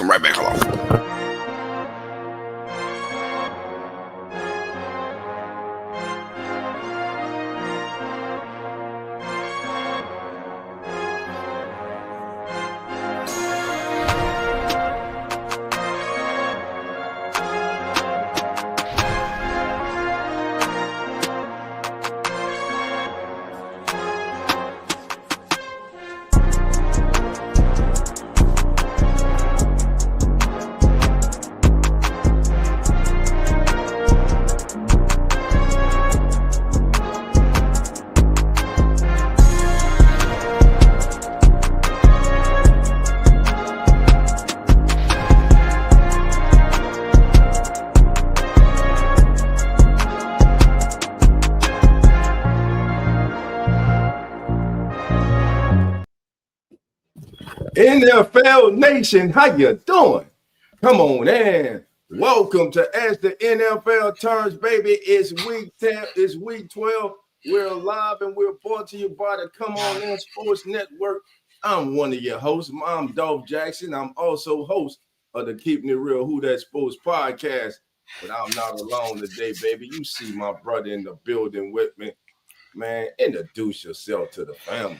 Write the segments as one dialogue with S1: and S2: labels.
S1: come right back. Hold on.
S2: NFL Nation, how you doing? Come on in. Welcome to As the NFL Turns, baby. It's week 10. It's week 12. We're live and we're brought to you by the Come On In Sports Network. I'm one of your hosts. I'm Dolph Jackson. I'm also host of the Keeping It Real Who That Sports podcast. But I'm not alone today, baby. You see my brother in the building with me. Man, introduce yourself to the family.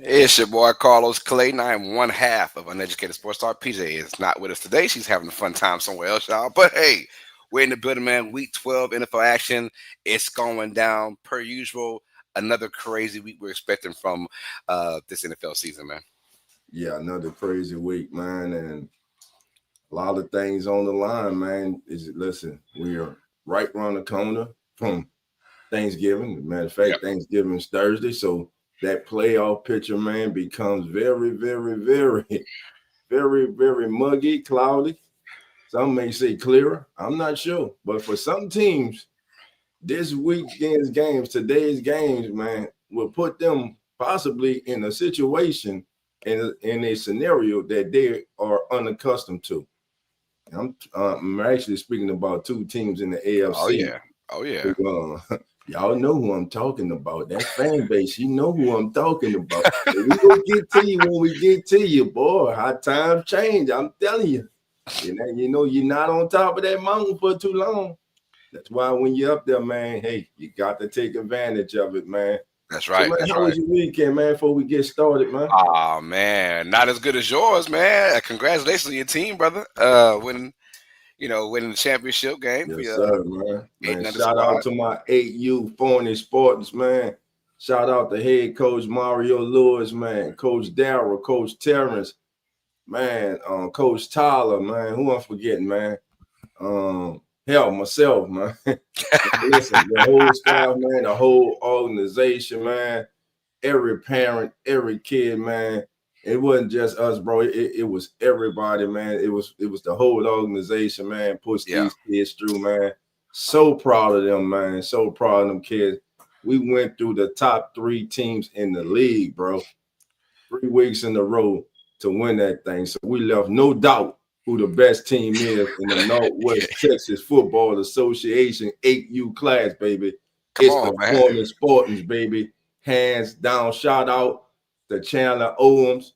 S1: It's your boy Carlos Clayton. I am one half of Uneducated Sports Star. PJ is not with us today. She's having a fun time somewhere else, y'all. But hey, we're in the building, man. Week 12 NFL action. It's going down per usual. Another crazy week we're expecting from this NFL season, man.
S2: Yeah, another crazy week, man. And a lot of things on the line, man. Listen, we are right around the corner from Thanksgiving. Matter of fact, Thanksgiving's Thursday. So that playoff picture, man, becomes very, very, very, very, very muggy, cloudy. Some may say clearer. I'm not sure. But for some teams, this weekend's games, today's games, man, will put them possibly in a situation, in a scenario that they are unaccustomed to. I'm actually speaking about two teams in the AFC.
S1: Oh, yeah.
S2: Who, y'all know who I'm talking about. That fan base, you know who I'm talking about. We will get to you when we get to you, boy. How times change, I'm telling you. You know, you're not on top of that mountain for too long. That's why when you're up there, man, hey, you got to take advantage of it, man.
S1: That's right.
S2: So, man, how was your weekend, man, before we get started, man?
S1: Oh, man, not as good as yours, man. Congratulations on your team, brother. Winning the championship game.
S2: Yes, sir, man. Shout out to my 8U Forney Sports, man. Shout out to head coach Mario Lewis, man. Coach Darrell, Coach Terrence, man. Coach Tyler, man. Who I'm forgetting, man? Hell, myself, man. Listen, the whole staff, man, the whole organization, man. Every parent, every kid, man. It wasn't just us, bro. It was everybody, man. It was the whole organization, man. Pushed these kids through, man. So proud of them, man. So proud of them kids. We went through the top 3 teams in the league, bro. 3 weeks in a row to win that thing. So we left no doubt who the best team is in the Northwest Texas Football Association 8U class, baby. It's the Forney Spartans, baby. Hands down. Shout out to Chandler Owens,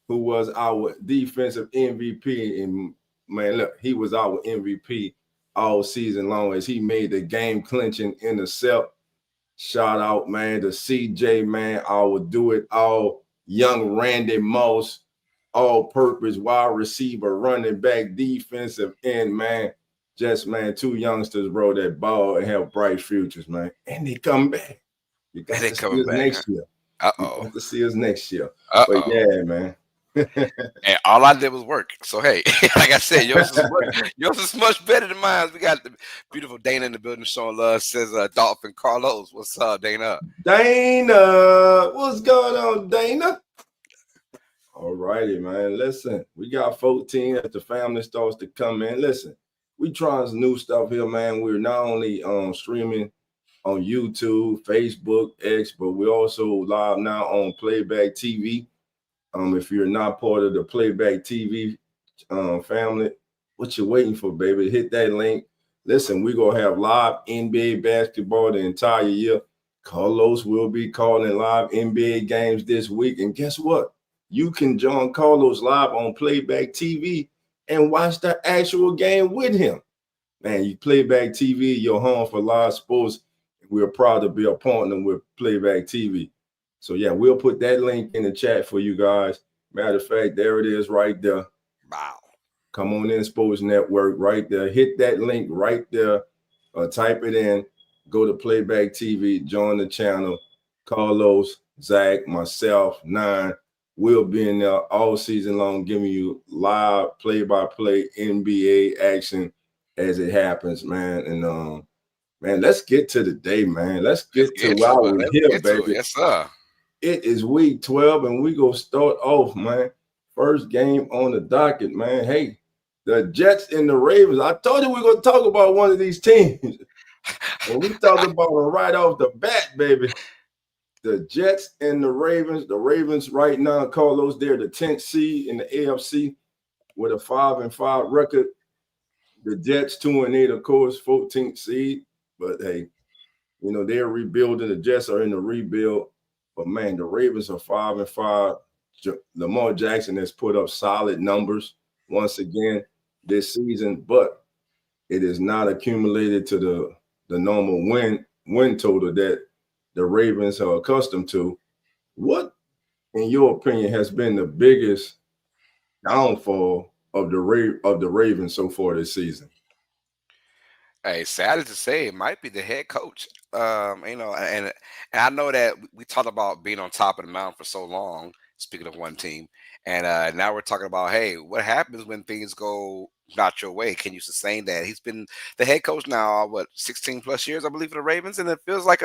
S2: who was our defensive MVP. And, man, look, he was our MVP all season long as he made the game-clinching intercept. Shout out, man, to CJ, man, our do-it-all, young Randy Moss, all-purpose wide receiver, running back, defensive end, man. Just, man, 2 youngsters, bro, that ball and have bright futures, man. And they come back. You got to see us next year. You got to see us next year. But, yeah, man.
S1: And all I did was work. So, hey, like I said, yours is much better than mine. We got the beautiful Dana in the building showing love. Says Dolph and Carlos. What's up, Dana?
S2: Dana, what's going on, Dana? All righty, man. Listen, we got 14 as the family starts to come in. Listen, we trying some new stuff here, man. We're not only streaming on YouTube, Facebook, X, but we're also live now on Playback TV. If you're not part of the Playback TV family, what you waiting for, baby? Hit that link. Listen, we're going to have live NBA basketball the entire year. Carlos will be calling live NBA games this week. And guess what? You can join Carlos live on Playback TV and watch the actual game with him. Man, you Playback TV, your home for live sports. We're proud to be a partner with Playback TV. So yeah, we'll put that link in the chat for you guys. Matter of fact, there it is right there.
S1: Wow.
S2: Come on in, Sports Network, right there. Hit that link right there. Type it in. Go to Playback TV. Join the channel. Carlos, Zach, myself, Nine. We'll be in there all season long, giving you live play-by-play NBA action as it happens, man. And man, let's get to the day, man. Let's get to why we're here, baby.
S1: Yes, sir.
S2: It is week 12, and we go start off, man. First game on the docket, man. Hey, the Jets and the Ravens. I told you we are going to talk about one of these teams. And we talk about it right off the bat, baby. The Jets and the Ravens. The Ravens right now, Carlos, they're the 10th seed in the AFC with a 5-5 record. The Jets 2-8, of course, 14th seed. But hey, you know, they're rebuilding. The Jets are in the rebuild. But man, the Ravens are 5-5. Lamar Jackson has put up solid numbers once again this season, but it is not accumulated to the normal win total that the Ravens are accustomed to. What, in your opinion, has been the biggest downfall of the Ravens so far this season?
S1: Hey, sad to say, it might be the head coach. And I know that we talked about being on top of the mountain for so long. Speaking of one team, and now we're talking about, hey, what happens when things go not your way? Can you sustain that? He's been the head coach now, what, 16 plus years, I believe, for the Ravens, and it feels like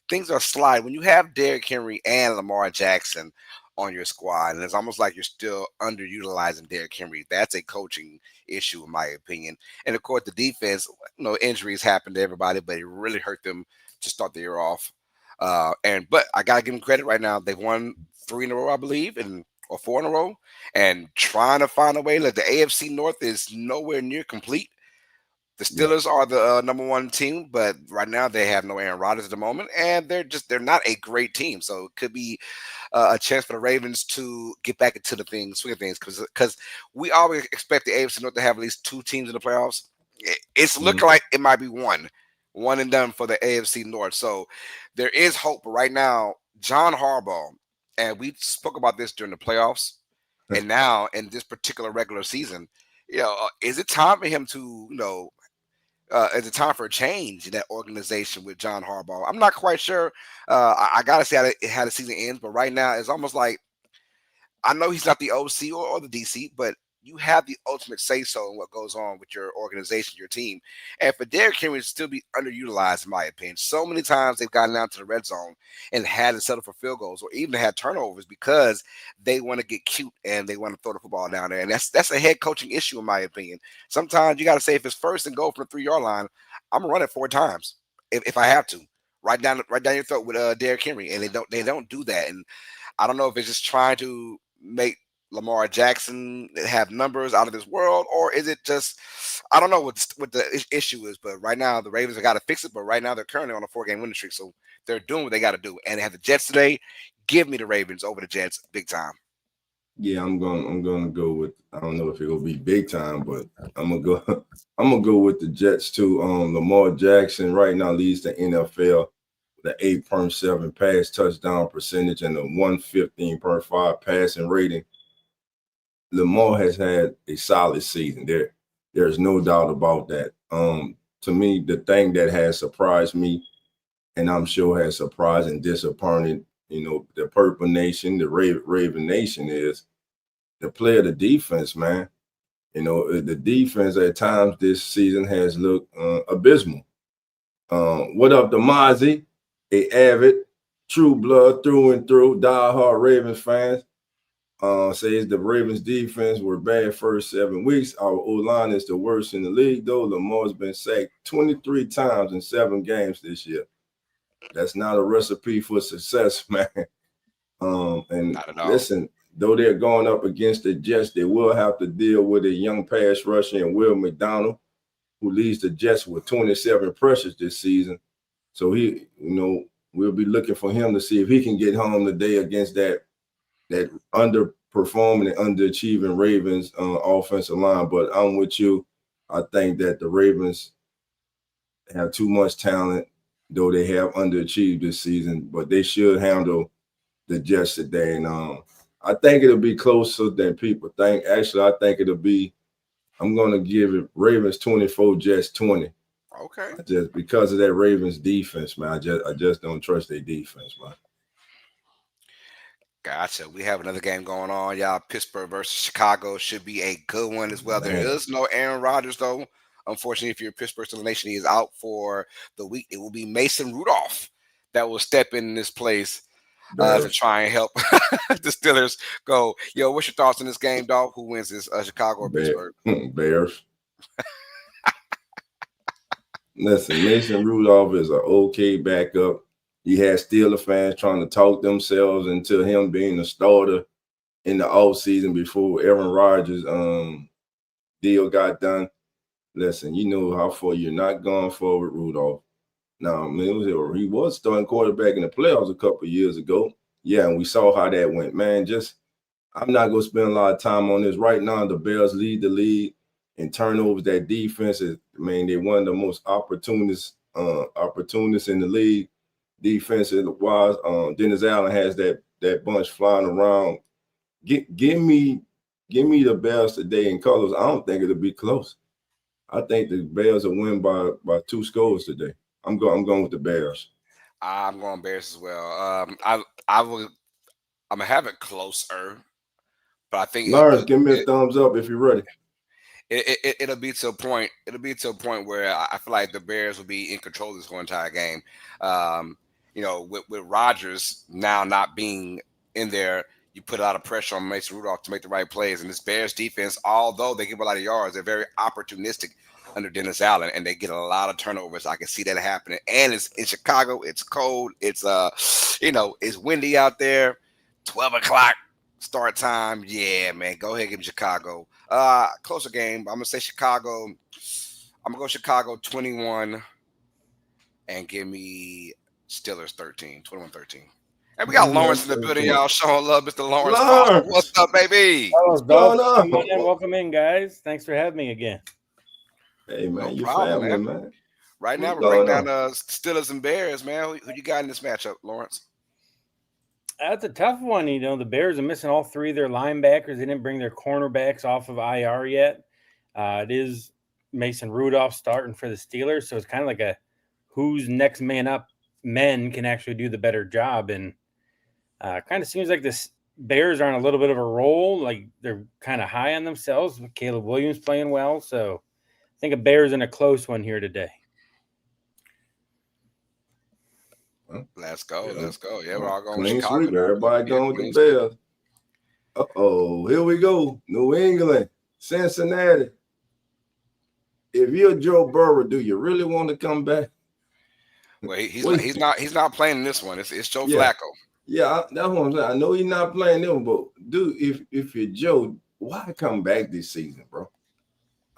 S1: things are sliding when you have Derrick Henry and Lamar Jackson on your squad, and it's almost like you're still underutilizing Derrick Henry. That's a coaching issue, in my opinion. And of course, the defense, injuries happen to everybody, but it really hurt them to start the year off. But I gotta give them credit right now. They've won 3 in a row, I believe, or 4 in a row, and trying to find a way. Like the AFC North is nowhere near complete. The Steelers are the number 1 team, but right now they have no Aaron Rodgers at the moment, and they're not a great team. So it could be a chance for the Ravens to get back into the swing of things, because we always expect the AFC North to have at least 2 teams in the playoffs. It's looking like it might be one and done for the AFC North. So there is hope. But right now, John Harbaugh, and we spoke about this during the playoffs, and now in this particular regular season, is it time for him to, is it time for a change in that organization with John Harbaugh? I'm not quite sure. I gotta see how the season ends, but right now it's almost like, I know he's not the OC or the DC, but you have the ultimate say-so in what goes on with your organization, your team. And for Derrick Henry to still be underutilized, in my opinion, so many times they've gotten down to the red zone and had to settle for field goals or even had turnovers because they want to get cute and they want to throw the football down there. And that's a head coaching issue, in my opinion. Sometimes you got to say, if it's first and goal from the 3-yard line, I'm gonna run it 4 times if I have to, right down your throat with Derrick Henry, and they don't do that. And I don't know if it's just trying to make Lamar Jackson have numbers out of this world, or is it just, I don't know what the issue is. But right now the Ravens have got to fix it. But right now they're currently on a 4-game winning streak, so they're doing what they got to do. And they have the Jets today. Give me the Ravens over the Jets, big time.
S2: Yeah, I'm gonna go with, I don't know if it'll be big time, but I'm gonna go with the Jets too. Lamar Jackson right now leads the NFL the 8.7 pass touchdown percentage and the 115.5 passing rating. Lamar has had a solid season. There's no doubt about that. To me, the thing that has surprised me, and I'm sure has surprised and disappointed, the Purple Nation, the Raven Nation, is the play of the defense, man. The defense at times this season has looked abysmal. What up, Demazi? A avid, true blood through and through, diehard Ravens fans. Says the Ravens defense were bad first 7 weeks. Our O-line is the worst in the league, though. Lamar's been sacked 23 times in 7 games this year. That's not a recipe for success, man. And listen, though they're going up against the Jets, they will have to deal with a young pass rusher in Will McDonald, who leads the Jets with 27 pressures this season. So we'll be looking for him to see if he can get home today against that performing and underachieving Ravens offensive line. But I'm with you. I think that the Ravens have too much talent, though they have underachieved this season. But they should handle the Jets today, and I think it'll be closer than people think. Actually, I think it'll be. I'm gonna give it Ravens 24, Jets 20.
S1: Okay.
S2: Just because of that Ravens defense, man. I just don't trust their defense, man.
S1: Gotcha. We have another game going on, y'all. Pittsburgh versus Chicago should be a good one as well. There
S2: Man.
S1: is no Aaron Rodgers, though. Unfortunately, if you're Pittsburgh Steelers Nation, he is out for the week. It will be Mason Rudolph that will step in this place to try and help the Steelers go. Yo, what's your thoughts on this game, dog? Who wins this, Chicago or Pittsburgh?
S2: Bears. Listen, Mason Rudolph is an okay backup. You had Steelers fans trying to talk themselves into him being a starter in the offseason before Aaron Rodgers deal got done. Listen, you know how far you're not going forward, Rudolph. Now, man, he was starting quarterback in the playoffs a couple of years ago. Yeah, and we saw how that went. Man, I'm not going to spend a lot of time on this. Right now, the Bears lead the league in turnovers. That defense is, man, they're one of the most opportunists in the league. Defensive-wise, Dennis Allen has that bunch flying around. Give me the Bears today in colors. I don't think it'll be close. I think the Bears will win by 2 scores today. I'm going with the Bears.
S1: I'm going Bears as well. I'm gonna have it closer, but I think
S2: Lawrence, give me a thumbs up if you're ready.
S1: It'll be to a point. It'll be to a point where I feel like the Bears will be in control this whole entire game. With Rodgers now not being in there, you put a lot of pressure on Mason Rudolph to make the right plays. And this Bears defense, although they give a lot of yards, they're very opportunistic under Dennis Allen, and they get a lot of turnovers. I can see that happening. And it's in Chicago. It's cold. It's it's windy out there. 12 o'clock start time. Yeah, man. Go ahead and give me Chicago. Closer game. I'm gonna say Chicago. I'm gonna go Chicago 21 and give me Steelers 13, 21-13. And we got Lawrence in the building, y'all. Showing love, Mr. Lawrence. What's up, baby?
S3: What's going on? Welcome in, guys. Thanks for having me again.
S2: Hey, man, no problem, family, man.
S1: Right now, we're breaking down Steelers and Bears, man. Who you got in this matchup, Lawrence?
S3: That's a tough one. The Bears are missing all 3 of their linebackers. They didn't bring their cornerbacks off of IR yet. It is Mason Rudolph starting for the Steelers, so it's kind of like a who's next man up. Men can actually do the better job, and kind of seems like the Bears are on a little bit of a roll. Like they're kind of high on themselves. With Caleb Williams playing well, so I think a Bears in a close one here today.
S1: Let's go. Yeah, we're all going
S2: clean Chicago. Sweep. Everybody going with the Bears. Here we go. New England, Cincinnati. If you're Joe Burrow, do you really want to come back?
S1: Well, he's not playing in this one. It's Joe Flacco.
S2: Yeah, that's what I'm saying. I know he's not playing them, but dude, if you're Joe, why come back this season, bro?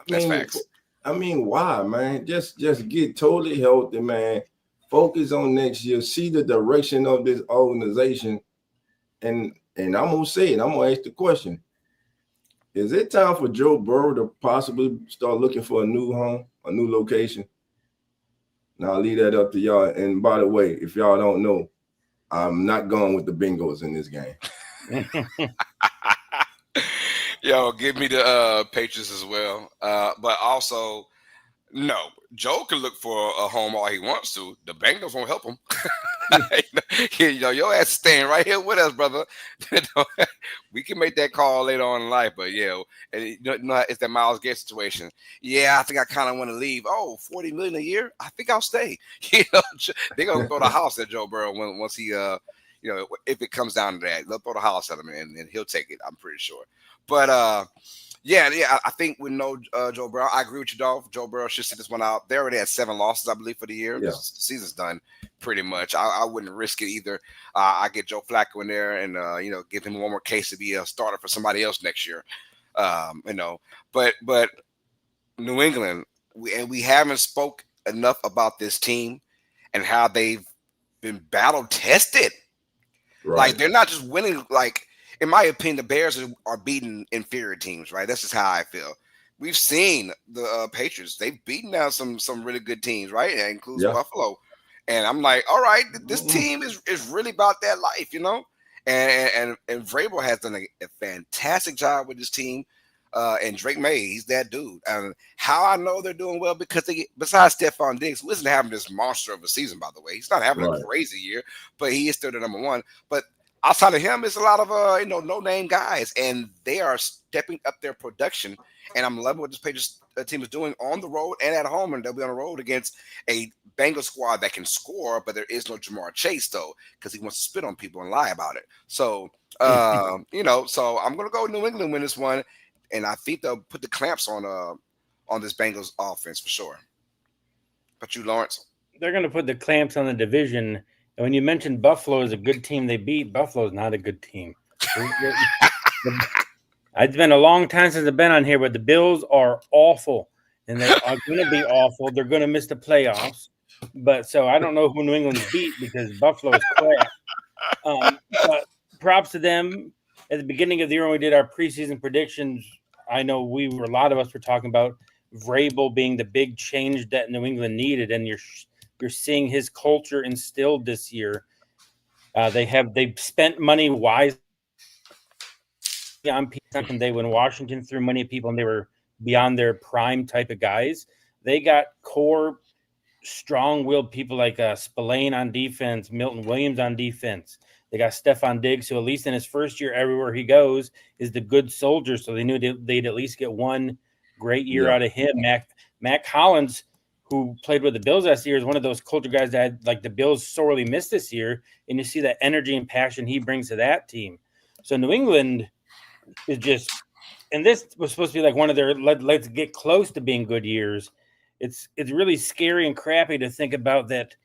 S1: That's facts.
S2: I mean, why, man? Just get totally healthy, man. Focus on next year. See the direction of this organization, and I'm gonna say it. I'm gonna ask the question: is it time for Joe Burrow to possibly start looking for a new home, a new location? Now I'll leave that up to y'all. And by the way, if y'all don't know, I'm not going with the Bengals in this game.
S1: Yo, give me the Patriots as well. But also, no, Joe can look for a home all he wants to. The Bengals won't help him. Your ass is staying right here with us, brother. We can make that call later on in life, but it's that Myles Garrett situation. Yeah, I think I kind of want to leave. Oh, $40 million a year? I think I'll stay. They're gonna throw the house at Joe Burrow once he, if it comes down to that, they'll throw the house at him and he'll take it. I'm pretty sure. But yeah, I think with no Joe Burrow, I agree with you, Dolph. Joe Burrow should sit this one out. They already had 7 losses, I believe, for the year.
S2: Yeah.
S1: The season's done pretty much. I wouldn't risk it either. I get Joe Flacco in there and give him one more case to be a starter for somebody else next year. But New England, we haven't spoke enough about this team and how they've been battle tested.
S2: Right.
S1: Like they're not just winning. Like in my opinion, the Bears are beating inferior teams, right? That's just how I feel. We've seen the Patriots; they've beaten down some really good teams, right? That includes Buffalo. And I'm like, all right, this team is really about that life, you know. And Vrabel has done a fantastic job with his team. And Drake May, he's that dude. And how I know they're doing well because besides Stephon Diggs, who isn't having this monster of a season, by the way, he's not having a crazy year, but he is still the number one. But outside of him, it's a lot of no name guys, and they are stepping up their production. And I'm loving what this Patriots team is doing on the road and at home, and they'll be on the road against a Bengals squad that can score, but there is no Jamar Chase though, because he wants to spit on people and lie about it. So so I'm gonna go New England win this one. And I think they'll put the clamps on this Bengals offense for sure. But you, Lawrence?
S3: They're going to put the clamps on the division. And when you mentioned Buffalo is a good team they beat, Buffalo is not a good team. It's been a long time since I've been on here, but the Bills are awful. And they are going to be awful. They're going to miss the playoffs. But so I don't know who New England's beat because Buffalo is crap. But props to them. At the beginning of the year when we did our preseason predictions, I know a lot of us were talking about Vrabel being the big change that New England needed, and you're seeing his culture instilled this year. They've spent money wisely on people. When Washington threw money at people and they were beyond their prime type of guys, they got core, strong-willed people like Spillane on defense, Milton Williams on defense. They got Stephon Diggs, who at least in his first year, everywhere he goes, is the good soldier. So they knew they'd at least get one great year out of him. Mac Hollins, who played with the Bills last year, is one of those culture guys that the Bills sorely missed this year. And you see that energy and passion he brings to that team. So New England is just, and this was supposed to be like one of their let's get close to being good years. It's really scary and crappy to think about that.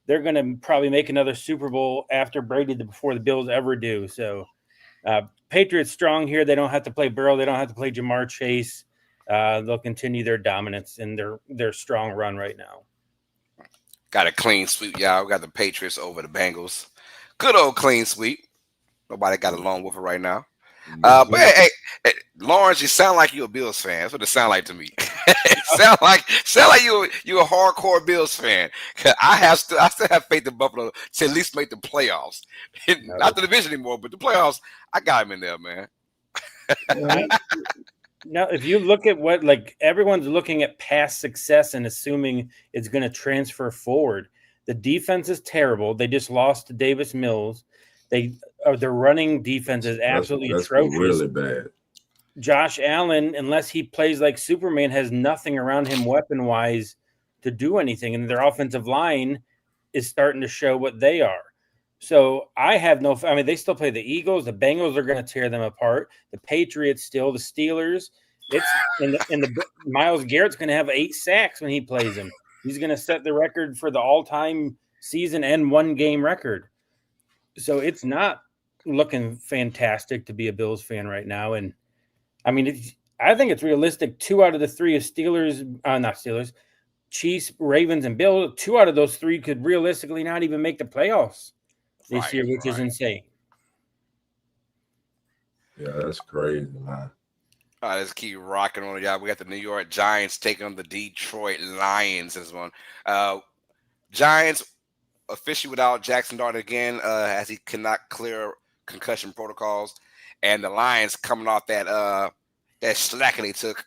S3: They're going to probably make another Super Bowl after Brady before the Bills ever do. So Patriots strong here. They don't have to play Burrow. They don't have to play Jamar Chase. They'll continue their dominance and their strong run right now.
S1: Got a clean sweep, y'all. We got the Patriots over the Bengals. Good old clean sweep. Nobody got along with it right now. But hey, Lawrence, you sound like you're a Bills fan. That's what it sounds like to me. sound like you a hardcore Bills fan. I still have faith in Buffalo to at least make the playoffs. Not the division anymore, but the playoffs. I got him in there, man.
S3: Now, if you look at what everyone's looking at past success and assuming it's going to transfer forward, the defense is terrible. They just lost to Davis Mills. Their running defense is absolutely atrocious.
S2: Really bad.
S3: Josh Allen, unless he plays like Superman, has nothing around him weapon-wise to do anything. And their offensive line is starting to show what they are. So they still play the Eagles. The Bengals are going to tear them apart. The Patriots still, the Steelers. The Myles Garrett's going to have 8 sacks when he plays them. He's going to set the record for the all-time season and one-game record. So it's not looking fantastic to be a Bills fan right now. And I mean, I think it's realistic. 2 out of the 3 of Chiefs, Ravens, and Bills. 2 out of those 3 could realistically not even make the playoffs this year, which is insane.
S2: Yeah, that's crazy, man.
S1: All right, let's keep rocking on it, y'all. We got the New York Giants taking on the Detroit Lions this one. Giants officially without Jackson Dart again, as he cannot clear concussion protocols, and the Lions coming off that slacking they took.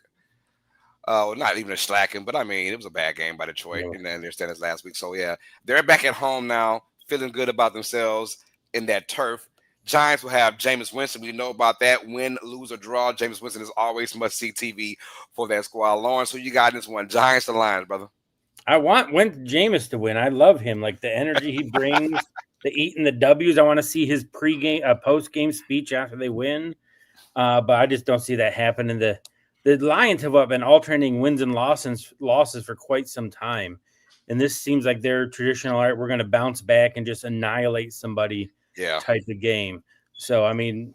S1: Not even a slacking, but I mean it was a bad game by Detroit, and then their standards last week. So yeah, they're back at home now, feeling good about themselves in that turf. Giants will have Jameis Winston. We know about that. Win, lose, or draw. Jameis Winston is always must-see TV for that squad. Lawrence, who you got in this one? Giants or Lions, brother?
S3: I want Jameis to win. I love him. Like the energy he brings, the eating the W's. I want to see his post-game speech after they win. But I just don't see that happening. The Lions have been alternating wins and losses for quite some time. And this seems like their traditional, all right, we're going to bounce back and just annihilate somebody type of game. So, I mean,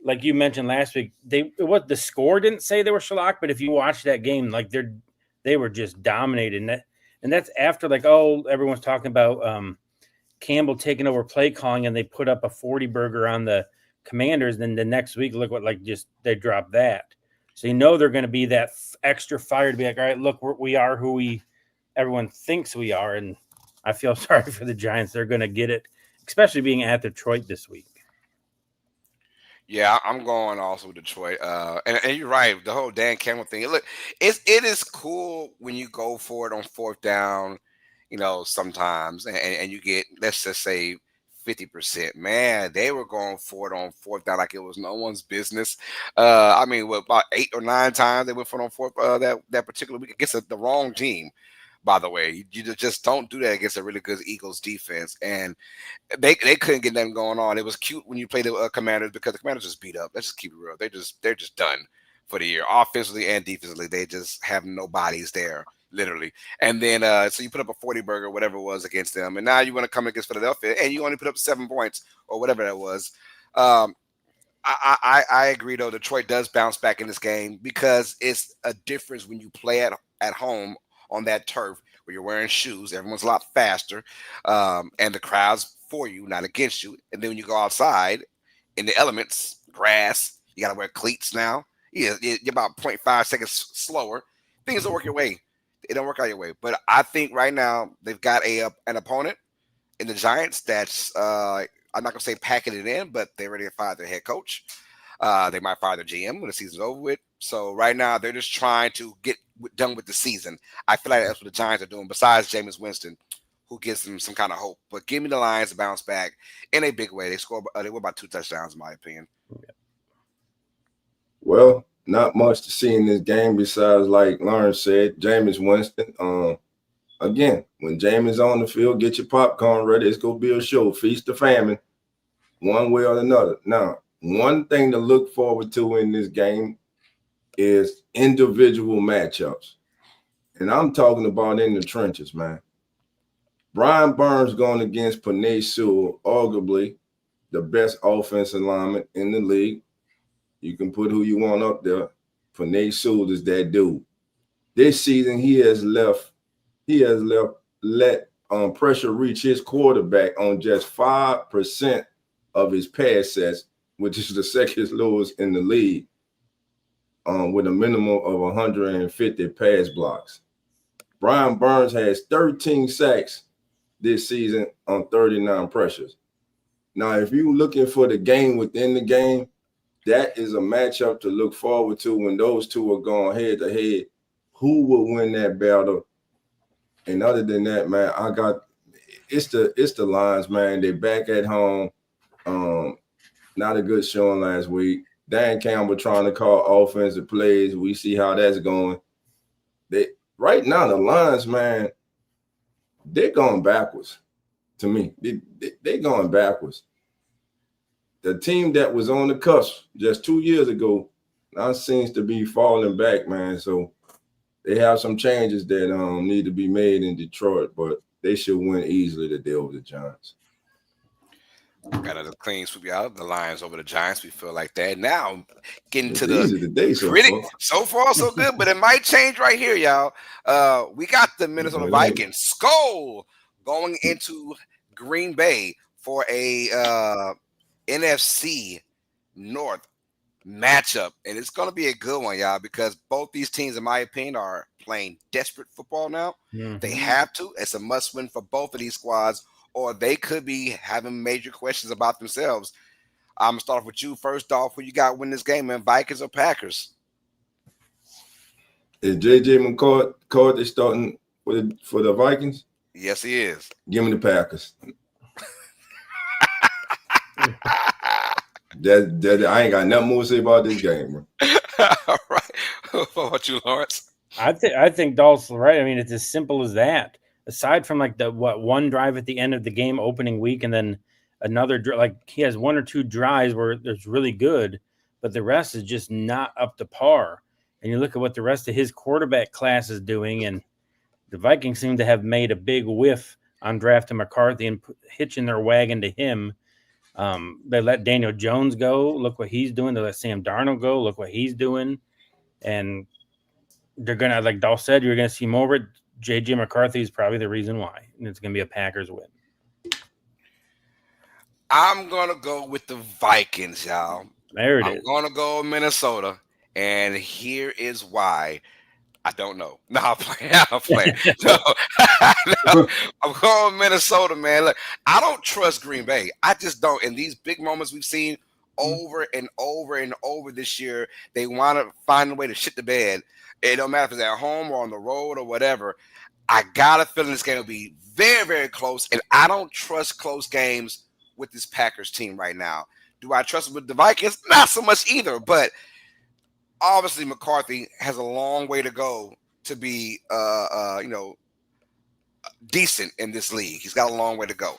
S3: like you mentioned last week, the score didn't say they were shellacked, but if you watch that game, like they were just dominated. And that's after everyone's talking about Campbell taking over play calling, and they put up a 40 burger on the Commanders. Then the next week, look what they dropped that. So they're going to be that extra fire to be like, all right, look, we are who everyone thinks we are, and I feel sorry for the Giants. They're going to get it, especially being at Detroit this week.
S1: Yeah, I'm going also with Detroit. And you're right. The whole Dan Campbell thing. Look, it is cool when you go for it on fourth down, sometimes, and you get, let's just say, 50%. Man, they were going for it on fourth down like it was no one's business. About 8 or 9 times they went for it on fourth that particular week against the wrong team. By the way, you just don't do that against a really good Eagles defense, and they couldn't get nothing going on. It was cute when you play the Commanders because the Commanders just beat up. Let's just keep it real. They're just done for the year, offensively and defensively. They just have no bodies there, literally. And then so you put up a 40 burger, whatever it was, against them, and now you want to come against Philadelphia, and you only put up 7 points or whatever that was. I agree though. Detroit does bounce back in this game because it's a difference when you play at home on that turf where you're wearing shoes. Everyone's a lot faster, and the crowd's for you, not against you. And then when you go outside in the elements, grass, you got to wear cleats now. You're about 0.5 seconds slower. Things don't work your way. It don't work out your way. But I think right now they've got an opponent in the Giants that's I'm not going to say packing it in, but they already fired their head coach. They might fire their GM when the season's over with. So right now they're just trying to get done with the season. I feel like that's what the Giants are doing, besides Jameis Winston, who gives them some kind of hope. But give me the Lions to bounce back in a big way. They were about 2 touchdowns, in my opinion.
S2: Well, not much to see in this game besides, like Lawrence said, Jameis Winston. Again, when Jameis on the field, get your popcorn ready. It's going to be a show. Feast the famine, one way or another. Now, one thing to look forward to in this game is individual matchups. And I'm talking about in the trenches, man. Brian Burns going against Penei Sewell, arguably the best offensive lineman in the league. You can put who you want up there. Penei Sewell is that dude. This season, he has let pressure reach his quarterback on just 5% of his pass sets, which is the second lowest in the league, with a minimum of 150 pass blocks. Brian Burns has 13 sacks this season on 39 pressures. Now, if you're looking for the game within the game, that is a matchup to look forward to when those two are going head to head. Who will win that battle? And other than that, man, it's the Lions, man. They're back at home. Not a good showing last week. Dan Campbell trying to call offensive plays. We see how that's going. Right now, the Lions, man, they're going backwards to me. They're going backwards. The team that was on the cusp just 2 years ago now seems to be falling back, man. So they have some changes that need to be made in Detroit, but they should win easily today over the Giants.
S1: Got a clean sweep out the Lions over the Giants. We feel like that. Now getting
S2: It's
S1: to the
S2: easy today
S1: so far so good, but it might change right here, y'all. We got the Minnesota Vikings skull going into Green Bay for a NFC North matchup, and it's going to be a good one, y'all, because both these teams, in my opinion, are playing desperate football now. Mm-hmm. They have to. It's a must-win for both of these squads, or they could be having major questions about themselves. I'm going to start off with you first, Dolph. Who you got win this game, man? Vikings or Packers?
S2: Is J.J. McCarthy starting for the Vikings?
S1: Yes, he is.
S2: Give me the Packers. That I ain't got nothing more to say about this game, bro.
S1: All right. What about you, Lawrence?
S3: I think Dolph's right. I mean, it's as simple as that. Aside from like one drive at the end of the game opening week, and then another he has 1 or 2 drives where it's really good, but the rest is just not up to par. And you look at what the rest of his quarterback class is doing, and the Vikings seem to have made a big whiff on drafting McCarthy and hitching their wagon to him. They let Daniel Jones go. Look what he's doing. They let Sam Darnold go. Look what he's doing. And they're going to, like Dolph said, you're going to see more of it. J.J. McCarthy is probably the reason why. And it's going to be a Packers win.
S1: I'm gonna go with the Vikings, y'all.
S3: There it
S1: I'm
S3: is.
S1: gonna go Minnesota, and here is why. I don't know. No, I'm playing. I'm playing. No, no, I'm going Minnesota, man. Look, I don't trust Green Bay. I just don't. In these big moments we've seen over and over and over this year, they want to find a way to shit the bed. It don't matter if it's at home or on the road or whatever. I got a feeling this game will be very, very close, and I don't trust close games with this Packers team right now. Do I trust them with the Vikings? Not so much either, but obviously McCarthy has a long way to go to be decent in this league. He's got a long way to go.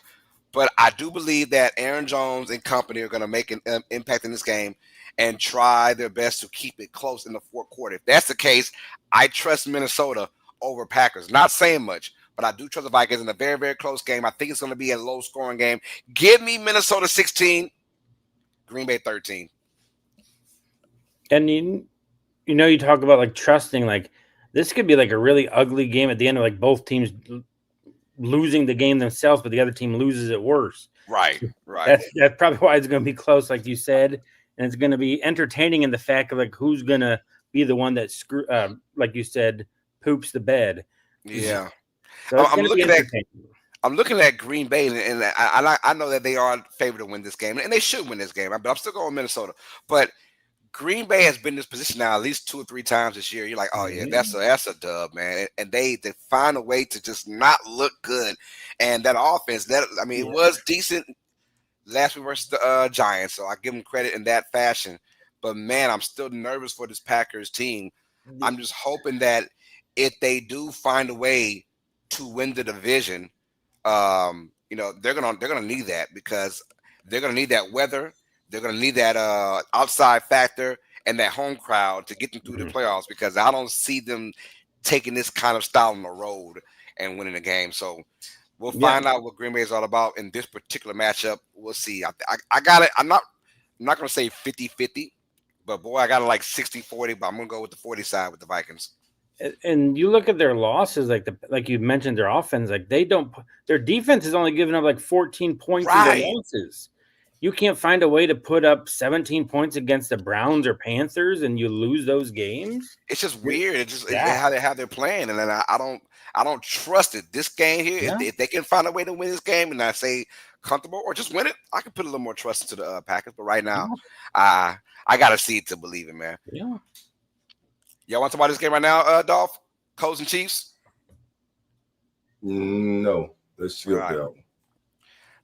S1: But I do believe that Aaron Jones and company are going to make an impact in this game and try their best to keep it close in the fourth quarter. If that's the case, I trust Minnesota over Packers. Not saying much, but I do trust the Vikings in a very, very close game. I think it's going to be a low-scoring game. Give me Minnesota 16, Green Bay 13.
S3: And you talk about like trusting, like this could be like a really ugly game at the end of like both teams losing the game themselves, but the other team loses it worse.
S1: Right.
S3: That's probably why it's going to be close, like you said, and it's going to be entertaining in the fact of like who's going to be the one that like you said, poops the bed.
S1: Yeah.
S3: So
S1: I'm looking at Green Bay, and I know that they are favored to win this game, and they should win this game. But I'm still going Minnesota. But Green Bay has been in this position now at least 2 or 3 times this year. You're like, oh yeah, that's a dub, man. And they find a way to just not look good. And that offense, it was decent last week versus the Giants, so I give them credit in that fashion. But man, I'm still nervous for this Packers team. I'm just hoping that if they do find a way to win the division, they're gonna need that, because they're gonna need that weather. They're going to need that outside factor and that home crowd to get them through the playoffs, because I don't see them taking this kind of style on the road and winning the game. So we'll find out what Green Bay is all about in this particular matchup. We'll see. I got it. I'm not going to say 50-50, but boy, I got it like 60-40, but I'm going to go with the 40 side with the Vikings.
S3: And you look at their losses, like you mentioned, their offense, like their defense is only giving up like 14 points in their losses. You can't find a way to put up 17 points against the Browns or Panthers, and you lose those games.
S1: It's just weird. It's just how they're playing, and then I don't trust it. This game here, if they can find a way to win this game, and I say comfortable or just win it, I can put a little more trust into the Packers. But right now, I gotta see it to believe it, man.
S3: Yeah.
S1: Y'all want to talk about this game right now, Dolph? Colts and Chiefs?
S2: No, let's skip that one.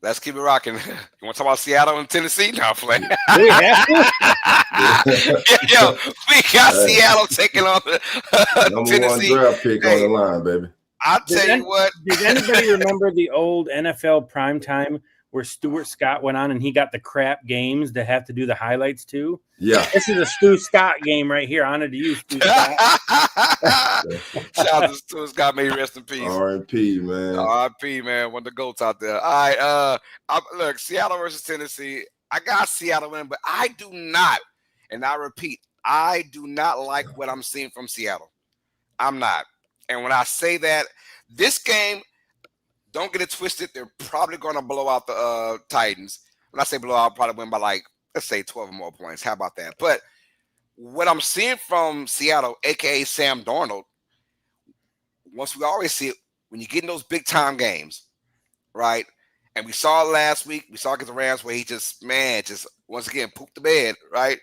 S1: Let's keep it rocking. You want to talk about Seattle and Tennessee? No, I'm playing.
S3: We have to?
S1: Yo, we got Seattle taking on
S2: number
S1: Tennessee.
S2: One draft pick on the line, baby.
S1: I'll tell you what.
S3: Does anybody remember the old NFL primetime where Stuart Scott went on and he got the crap games to have to do the highlights too?
S2: Yeah.
S3: This is a Stu Scott game right here. Honor to you, Stu Scott.
S1: Shout out to Stu Scott. May he rest in peace.
S2: R.I.P., man.
S1: R.I.P., man. One of the GOATs out there. All right. Look, Seattle versus Tennessee. I got Seattle winning, but I do not, and I repeat, I do not like what I'm seeing from Seattle. I'm not. And when I say that, this game, don't get it twisted, they're probably going to blow out the Titans. When I say blow out, probably win by like, let's say 12 or more points. How about that? But what I'm seeing from Seattle, a.k.a. Sam Darnold, once we always see it, when you get in those big-time games, right? And we saw it last week. We saw it against the Rams where he just once again pooped the bed, right?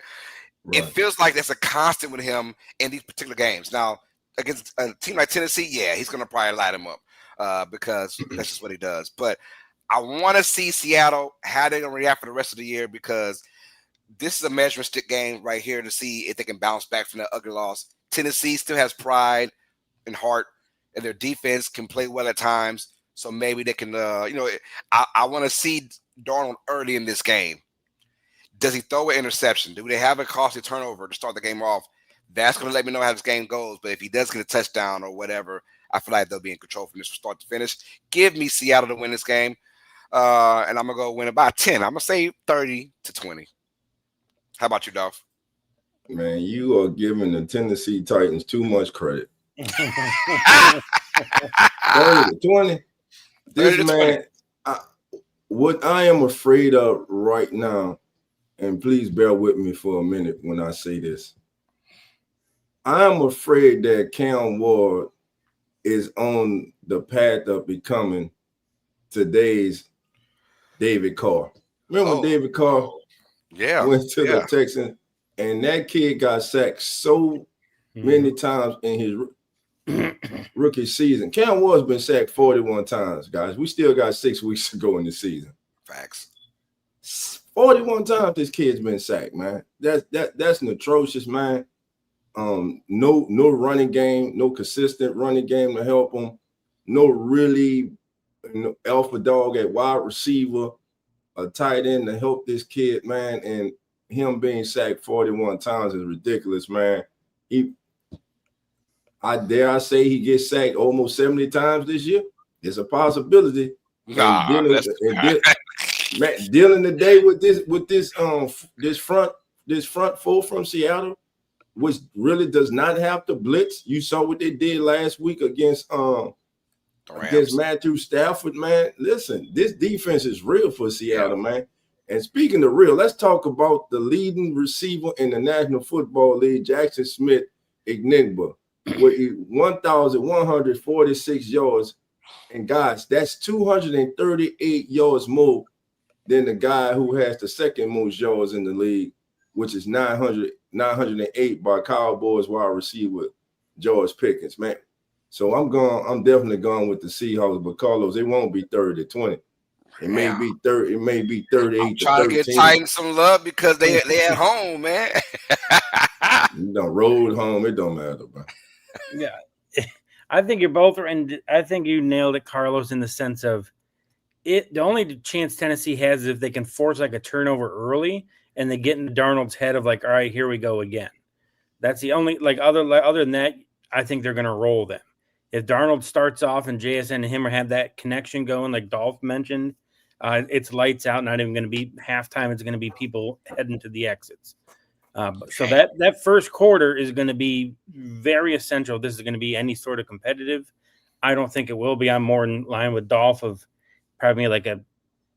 S1: It feels like there's a constant with him in these particular games. Now, against a team like Tennessee, he's going to probably light him up because that's just what he does. But I want to see Seattle, how they're going to react for the rest of the year, because this is a measuring stick game right here to see if they can bounce back from that ugly loss. Tennessee still has pride and heart, and their defense can play well at times. So maybe they can, I want to see Darnold early in this game. Does he throw an interception? Do they have a costly turnover to start the game off? That's going to let me know how this game goes. But if he does get a touchdown or whatever, I feel like they'll be in control from this from start to finish. Give me Seattle to win this game. And I'm going to go win it by 10. I'm going to say 30-20. How about you, Dolph?
S2: Man, you are giving the Tennessee Titans too much credit. 30-20. This man, what I am afraid of right now, and please bear with me for a minute when I say this. I'm afraid that Cam Ward is on the path of becoming today's David Carr. Remember when David Carr went to the Texans, and that kid got sacked so many times in his rookie season. Cam Ward's been sacked 41 times, guys. We still got 6 weeks to go in the season.
S1: Facts.
S2: 41 times this kid's been sacked, man. That's an atrocious, man. No running game, no consistent running game to help him. No really alpha dog at wide receiver, a tight end to help this kid, man. And him being sacked 41 times is ridiculous, man. I dare say he gets sacked almost 70 times this year. It's a possibility.
S1: Nah,
S2: dealing today with this front four from Seattle, which really does not have to blitz. You saw what they did last week against Matthew Stafford, man. Listen, this defense is real for Seattle, man. And speaking of real, let's talk about the leading receiver in the National Football League, Jackson Smith Ignigba, with 1,146 yards. And guys, that's 238 yards more than the guy who has the second most yards in the league, which is 908 by Cowboys wide receiver George Pickens, man. So I'm definitely going with the Seahawks, but Carlos, it won't be 30-20. It may be 30. It may be 38 to 13.
S1: Trying to get Titans some love because they at home, man.
S2: You done rolled home. It don't matter, bro.
S3: Yeah, I think you're both, and I think you nailed it, Carlos, in the sense of it. The only chance Tennessee has is if they can force like a turnover early and they get into Darnold's head of like, all right, here we go again. That's the only other than that, I think they're going to roll them. If Darnold starts off and JSN and him have that connection going, like Dolph mentioned, it's lights out. Not even going to be halftime. It's going to be people heading to the exits. So that first quarter is going to be very essential. This is going to be any sort of competitive. I don't think it will be. I'm more in line with Dolph of probably like a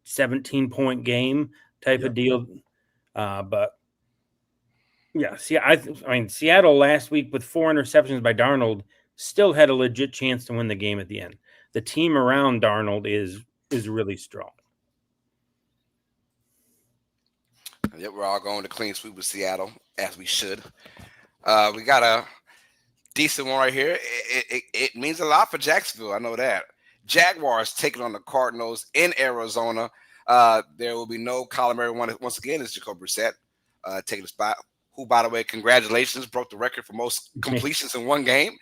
S3: 17-point game type of deal. But yeah, I mean, Seattle last week with 4 interceptions by Darnold still had a legit chance to win the game at the end. The team around Darnold is really strong.
S1: Yep, we're all going to clean sweep with Seattle, as we should. We got a decent one right here. It means a lot for Jacksonville. I know that. Jaguars taking on the Cardinals in Arizona. There will be no Kyler Murray once again. It's Jacoby Brissett taking the spot. Who, by the way, congratulations, broke the record for most completions in one game,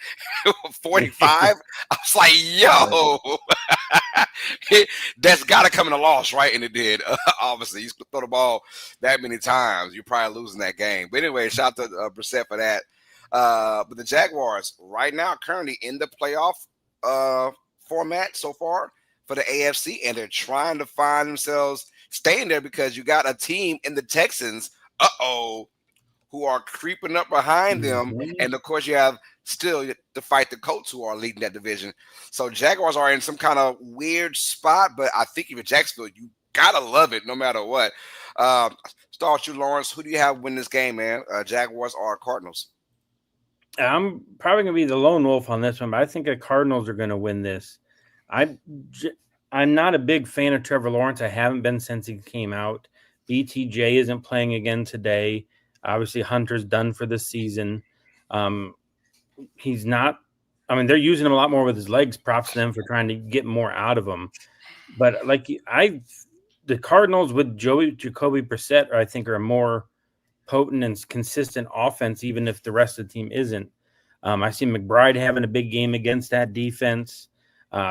S1: 45. I was like, yo, that's got to come in a loss, right? And it did. Obviously, you throw the ball that many times, you're probably losing that game. But anyway, shout out to Brissett for that. But the Jaguars right now currently in the playoff format so far for the AFC, and they're trying to find themselves staying there because you got a team in the Texans, who are creeping up behind them. And, of course, you have still to fight the Colts who are leading that division. So Jaguars are in some kind of weird spot, but I think even Jacksonville, you got to love it no matter what. Start with you, Lawrence. Who do you have win this game, man? Jaguars or Cardinals?
S3: I'm probably going to be the lone wolf on this one, but I think the Cardinals are going to win this. I'm not a big fan of Trevor Lawrence. I haven't been since he came out. BTJ isn't playing again today. Obviously, Hunter's done for the season. He's not – I mean, they're using him a lot more with his legs. Props to them for trying to get more out of him. But, the Cardinals with Jacoby Brissett, I think, are a more potent and consistent offense, even if the rest of the team isn't. I see McBride having a big game against that defense.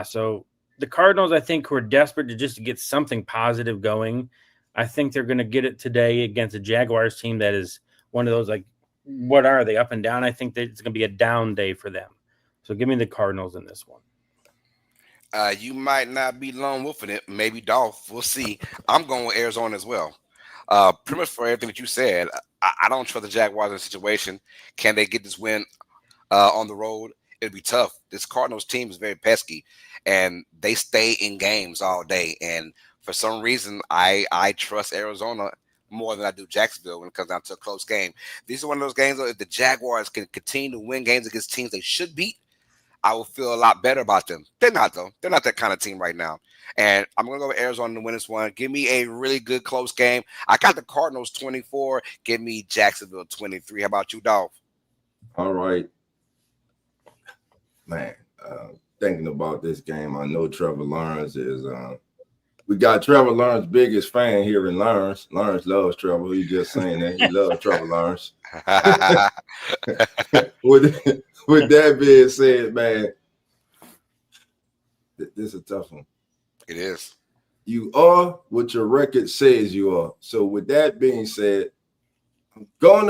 S3: So the Cardinals, I think, who are desperate to just get something positive going, I think they're going to get it today against a Jaguars team that is one of those, what are they, up and down? I think that it's going to be a down day for them. So give me the Cardinals in this one.
S1: You might not be lone wolfing it. Maybe Dolph. We'll see. I'm going with Arizona as well. Pretty much for everything that you said, I don't trust the Jaguars in the situation. Can they get this win on the road? It'll be tough. This Cardinals team is very pesky, and they stay in games all day. And For some reason, I trust Arizona more than I do Jacksonville when it comes down to a close game. These are one of those games where if the Jaguars can continue to win games against teams they should beat, I will feel a lot better about them. They're not, though. They're not that kind of team right now. And I'm going to go with Arizona to win this one. Give me a really good close game. I got the Cardinals 24. Give me Jacksonville 23. How about you, Dolph?
S2: All right. Man, thinking about this game, I know Trevor Lawrence is we got Trevor Lawrence's biggest fan here in Lawrence. Lawrence loves Trevor. He's just saying that. He loves Trevor Lawrence. With that being said, man, this is a tough one.
S1: It is.
S2: You are what your record says you are. So with that being said, I'm going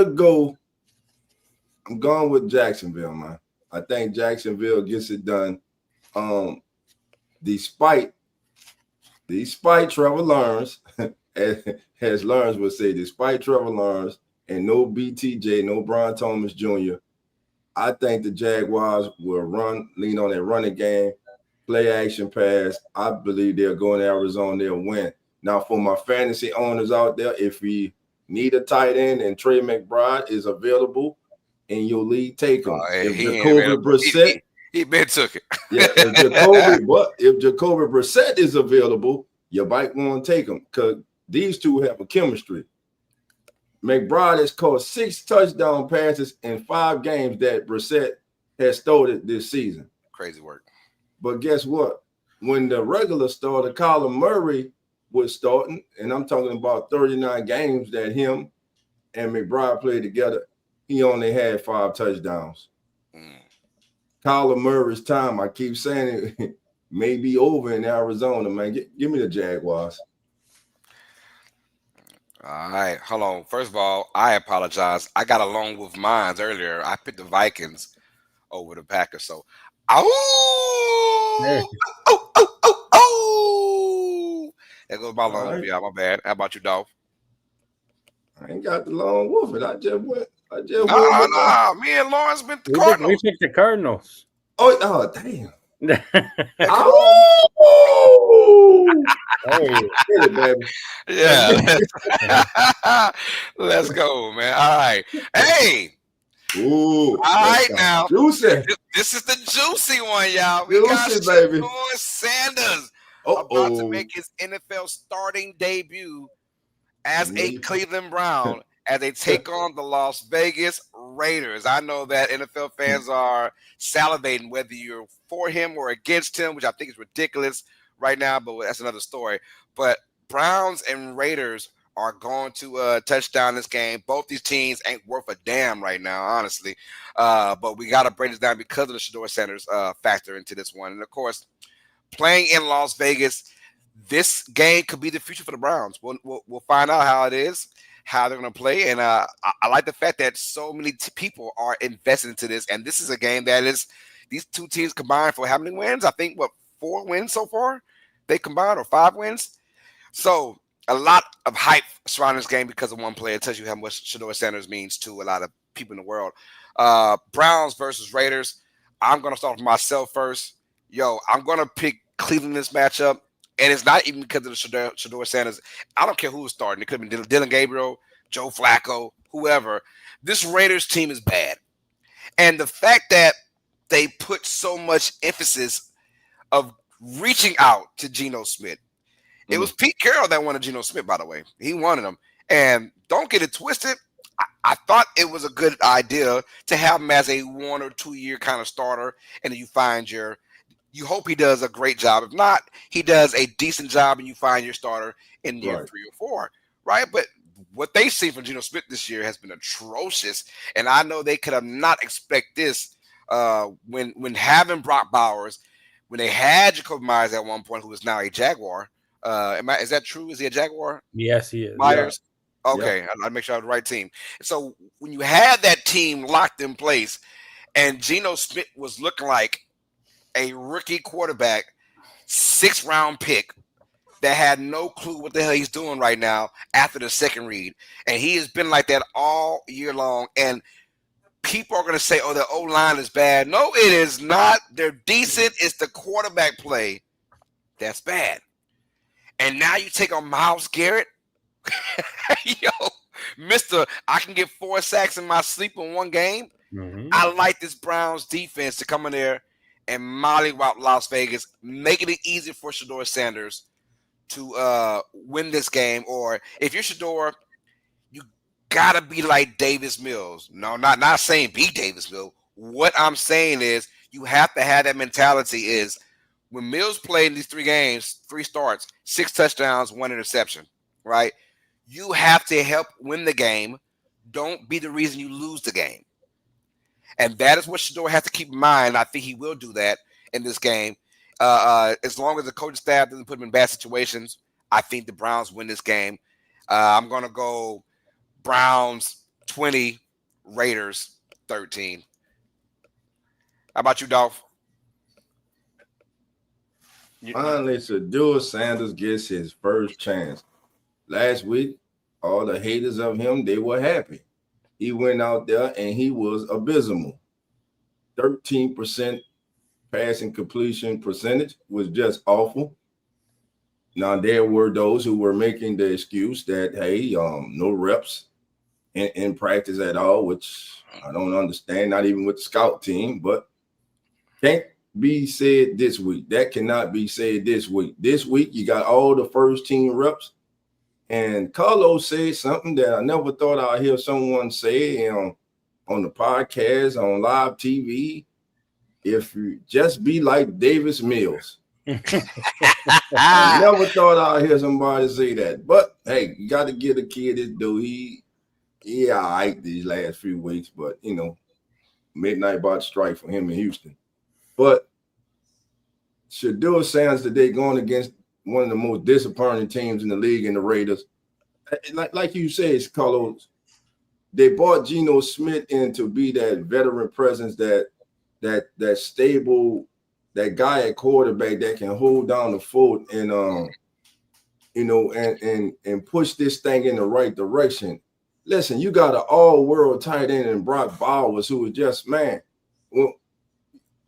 S2: with Jacksonville, man. I think Jacksonville gets it done. Despite Trevor Lawrence, as Lawrence would say, despite Trevor Lawrence and no BTJ, no Brian Thomas Jr., I think the Jaguars will lean on their running game, play action pass. I believe they'll go in Arizona, they'll win. Now, for my fantasy owners out there, if we need a tight end and Trey McBride is available in your league, take him. If Jacoby Brissett,
S1: he been took it.
S2: Yeah, if Jacoby Brissett is available, you might want to take him because these two have a chemistry. McBride has caught 6 touchdown passes in 5 games that Brissett has started this season.
S1: Crazy work.
S2: But guess what? When the regular starter, Kyler Murray, was starting, and I'm talking about 39 games that him and McBride played together, he only had 5 touchdowns. Kyler Murray's time, I keep saying it, may be over in Arizona, man. Give me the Jaguars.
S1: All right, hold on. First of all, I apologize. I got along with mines earlier. I picked the Vikings over the Packers. So, oh, there goes my long wolf, y'all. My bad. How about you, Dolph?
S2: I ain't got the long wolf. I just went.
S1: Nah. Me and Lawrence been the Cardinals.
S3: We picked the Cardinals.
S2: Oh, damn.
S3: Hey.
S2: Baby.
S1: Yeah. Let's go, man. All right. Hey.
S2: Ooh.
S1: All right, now.
S2: Juicy.
S1: This is the juicy one, y'all. We
S2: Juicy,
S1: got
S2: baby.
S1: Sanders about to make his NFL starting debut as a Cleveland Brown as they take on the Las Vegas Raiders. I know that NFL fans are salivating whether you're for him or against him, which I think is ridiculous right now, but that's another story. But Browns and Raiders are going to touchdown this game. Both these teams ain't worth a damn right now, honestly. But we got to break this down because of the Shedeur Sanders factor into this one. And, of course, playing in Las Vegas, this game could be the future for the Browns. We'll find out how it is, how they're going to play. And I like the fact that so many people are invested into this. And this is a game that is these two teams combined for how many wins? I think, 4 wins so far? They combined, or 5 wins? So a lot of hype surrounding this game because of one player. It tells you how much Shedeur Sanders means to a lot of people in the world. Browns versus Raiders. I'm going to start with myself first. I'm going to pick Cleveland in this matchup. And it's not even because of the Shedeur Sanders. I don't care who was starting. It could have been Dylan Gabriel, Joe Flacco, whoever. This Raiders team is bad. And the fact that they put so much emphasis of reaching out to Geno Smith. It was Pete Carroll that wanted Geno Smith, by the way. He wanted him. And don't get it twisted. I thought it was a good idea to have him as a 1 or 2 year kind of starter. And then you hope he does a great job. If not, he does a decent job and you find your starter in year 3 or 4. Right? But what they see from Geno Smith this year has been atrocious. And I know they could have not expect this when having Brock Bowers, when they had Jacoby Myers at one point, who is now a Jaguar. Is that true? Is he a Jaguar?
S3: Yes, he is.
S1: Myers?
S2: Yeah.
S1: Okay, yeah. I'll make sure I have the right team. So when you had that team locked in place and Geno Smith was looking like a rookie quarterback, 6th round pick that had no clue what the hell he's doing right now after the second read. And he has been like that all year long. And people are going to say, oh, the O-line is bad. No, it is not. They're decent. It's the quarterback play that's bad. And now you take on Myles Garrett. Yo, Mister, I can get 4 sacks in my sleep in one game.
S3: Mm-hmm.
S1: I like this Browns defense to come in there and mollywop Las Vegas, making it easy for Shedeur Sanders to win this game. Or if you're Shedeur, you gotta be like Davis Mills. No, not saying be Davis Mills. What I'm saying is you have to have that mentality is when Mills played in these 3 games, 3 starts, 6 touchdowns, 1 interception, right? You have to help win the game. Don't be the reason you lose the game. And that is what Shedeur has to keep in mind. I think he will do that in this game. As long as the coaching staff doesn't put him in bad situations, I think the Browns win this game. I'm going to go Browns 20, Raiders 13. How about you, Dolph?
S2: Finally, Shedeur Sanders gets his first chance. Last week, all the haters of him, they were happy. He went out there and he was abysmal. 13% passing completion percentage was just awful. Now, there were those who were making the excuse that, hey, no reps in practice at all, which I don't understand, not even with the scout team, but can't be said this week. That cannot be said this week. This week, you got all the first team reps. And Carlos said something that I never thought I'd hear someone say on the podcast, on live TV. If you just be like Davis Mills. I never thought I'd hear somebody say that. But, hey, you got to give the kid his due. He all right these last few weeks. But, you know, midnight about to strike for him in Houston. But Shedeur Sanders today going against one of the most disappointing teams in the league in the Raiders. Like you said, Carlos, they brought Geno Smith in to be that veteran presence, that stable, that guy at quarterback that can hold down the fort and and push this thing in the right direction. Listen, you got an all-world tight end in Brock Bowers, who was just, man, well,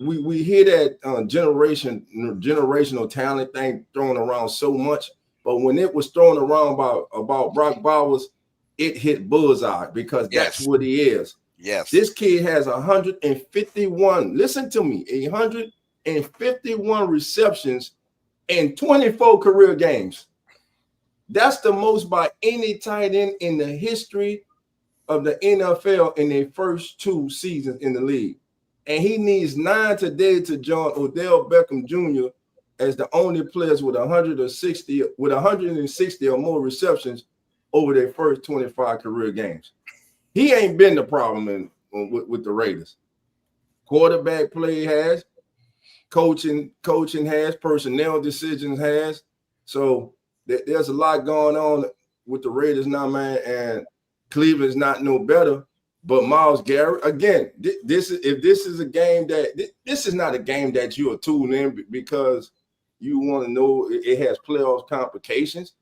S2: we hear that generational talent thing thrown around so much, but when it was thrown around about Brock Bowers, it hit bullseye because that's what he is.
S1: Yes.
S2: This kid has 151, listen to me, 151 receptions in 24 career games. That's the most by any tight end in the history of the NFL in their first 2 seasons in the league. And he needs 9 today to join Odell Beckham Jr. as the only players with 160 or more receptions over their first 25 career games. He ain't been the problem with the Raiders. Quarterback play has, coaching has, personnel decisions has. So there's a lot going on with the Raiders now, man, and Cleveland's not no better. But Myles Garrett, again, this is a game that this is not a game that you are tuning in because you want to know it has playoff complications.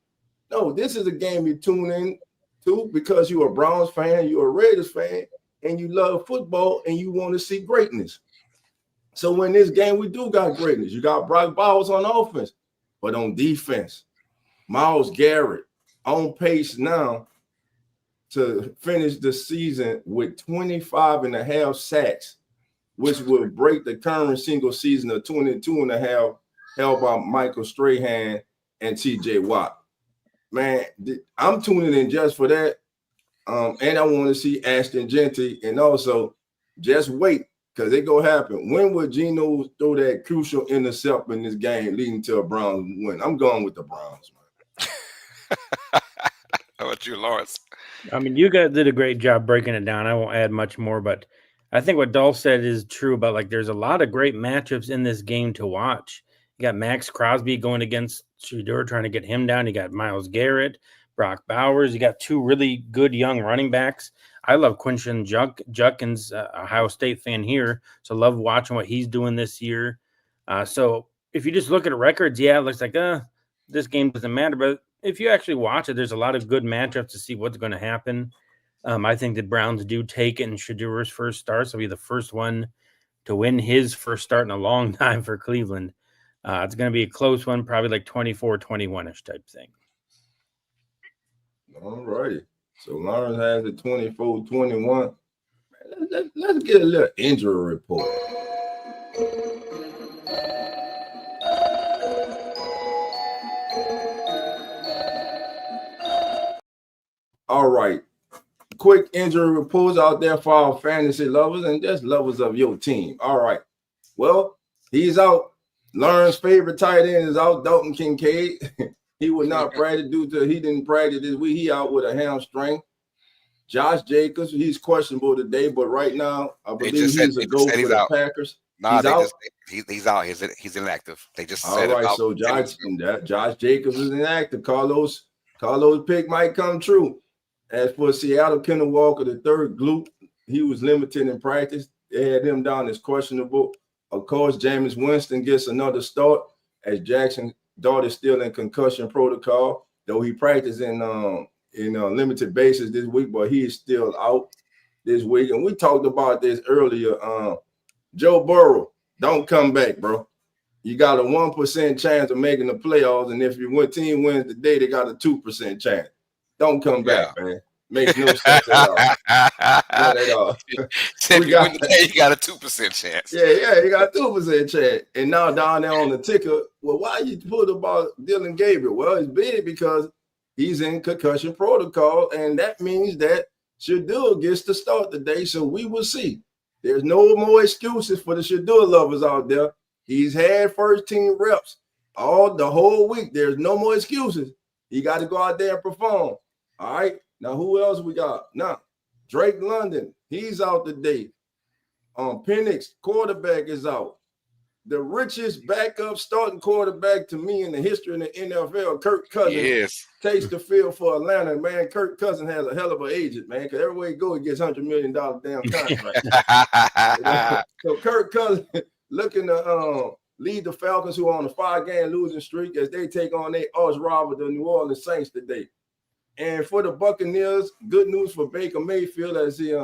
S2: No, this is a game you tune in to because you're a Browns fan, you're a Raiders fan, and you love football and you want to see greatness. So in this game, we do got greatness. You got Brock Bowers on offense, but on defense, Myles Garrett on pace now to finish the season with 25 and a half sacks, which will break the current single season of 22 and a half held by Michael Strahan and TJ Watt. Man, I'm tuning in just for that. And I want to see Ashton Genty. And also, just wait, because it going to happen. When will Geno throw that crucial intercept in this game leading to a Browns win? I'm going with the Browns, man.
S1: How about you, Lawrence?
S3: I mean, you guys did a great job breaking it down. I won't add much more, but I think what Dolph said is true about, like, there's a lot of great matchups in this game to watch. You got Max Crosby going against Shedeur, trying to get him down. You got Myles Garrett, Brock Bowers. You got 2 really good young running backs. I love Quinton Judkins, Ohio State fan here, so love watching what he's doing this year. So if you just look at records, yeah, it looks like this game doesn't matter, but if you actually watch it, there's a lot of good matchups to see what's going to happen. I think the Browns do take it in Shedeur's first start, so he'll be the first one to win his first start in a long time for Cleveland. It's going to be a close one, probably like 24-21-ish type thing.
S2: All righty. So Lawrence has it 24-21. Let's get a little injury report. All right. Quick injury reports out there for our fantasy lovers and just lovers of your team. All right. Well, he's out. Lawrence's favorite tight end is out, Dalton Kincaid. He would not practice he didn't practice this week. He out with a hamstring. Josh Jacobs, he's questionable today, but right now, I believe he's a go for the Packers.
S1: He's out. He's out. He's inactive. They just said
S2: all right. So Josh Jacobs is inactive. Carlos pick might come true. As for Seattle, Kenneth Walker, the third glute, he was limited in practice. They had him down as questionable. Of course, Jameis Winston gets another start as Jackson Dart is still in concussion protocol, though he practiced in limited basis this week, but he is still out this week. And we talked about this earlier. Joe Burrow, don't come back, bro. You got a 1% chance of making the playoffs, and if your team wins today, they got a 2% chance. Don't come back, man. Makes no sense at all. Not at all.
S1: You got a 2% chance.
S2: Yeah, you got a 2% chance. And now down there on the ticker, well, why you put about Dylan Gabriel? Well, it's big because he's in concussion protocol, and that means that Shadul gets to start today, so we will see. There's no more excuses for the Shadul lovers out there. He's had first-team reps the whole week. There's no more excuses. He got to go out there and perform. All right. Now, who else we got? Now, Drake London, he's out today. Penix, quarterback, is out. The richest backup starting quarterback to me in the history of the NFL, Kirk Cousins, takes the field for Atlanta. Man, Kirk Cousins has a hell of an agent, man, because everywhere he goes, he gets $100 million damn contract. So Kirk Cousins looking to lead the Falcons, who are on a 5-game losing streak, as they take on their arch rival, the New Orleans Saints, today. And for the Buccaneers, good news for Baker Mayfield, as he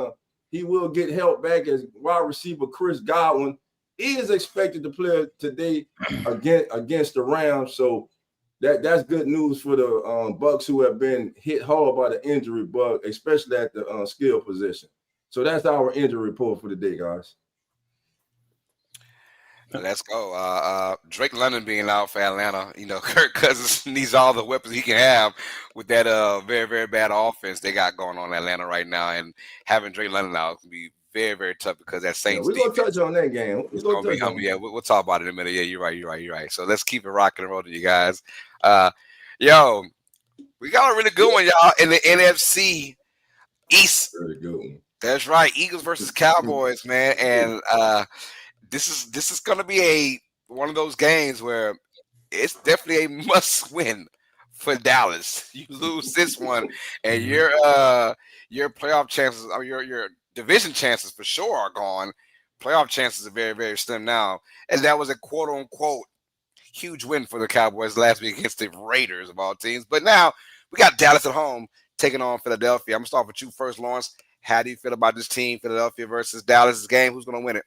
S2: will get help back, as wide receiver Chris Godwin is expected to play today against the Rams. So that's good news for the Bucs, who have been hit hard by the injury bug, especially at the skill position. So that's our injury report for the day, guys.
S1: Let's go. Drake London being out for Atlanta. Kirk Cousins needs all the weapons he can have with that very, very bad offense they got going on in Atlanta right now. And having Drake London out can be very, very tough because that Saints
S2: we're going to touch on that game.
S1: We'll talk about it in a minute. Yeah, you're right. So let's keep it rocking and rolling, you guys. We got a really good one, y'all, in the NFC East.
S2: Very good one.
S1: That's right. Eagles versus Cowboys, man. And this is going to be one of those games where it's definitely a must win for Dallas. You lose this one, and your playoff chances, or your division chances for sure are gone. Playoff chances are very, very slim now, and that was a quote unquote huge win for the Cowboys last week against the Raiders of all teams. But now we got Dallas at home taking on Philadelphia. I'm gonna start with you first, Lawrence. How do you feel about this team, Philadelphia versus Dallas game? Who's going to win it?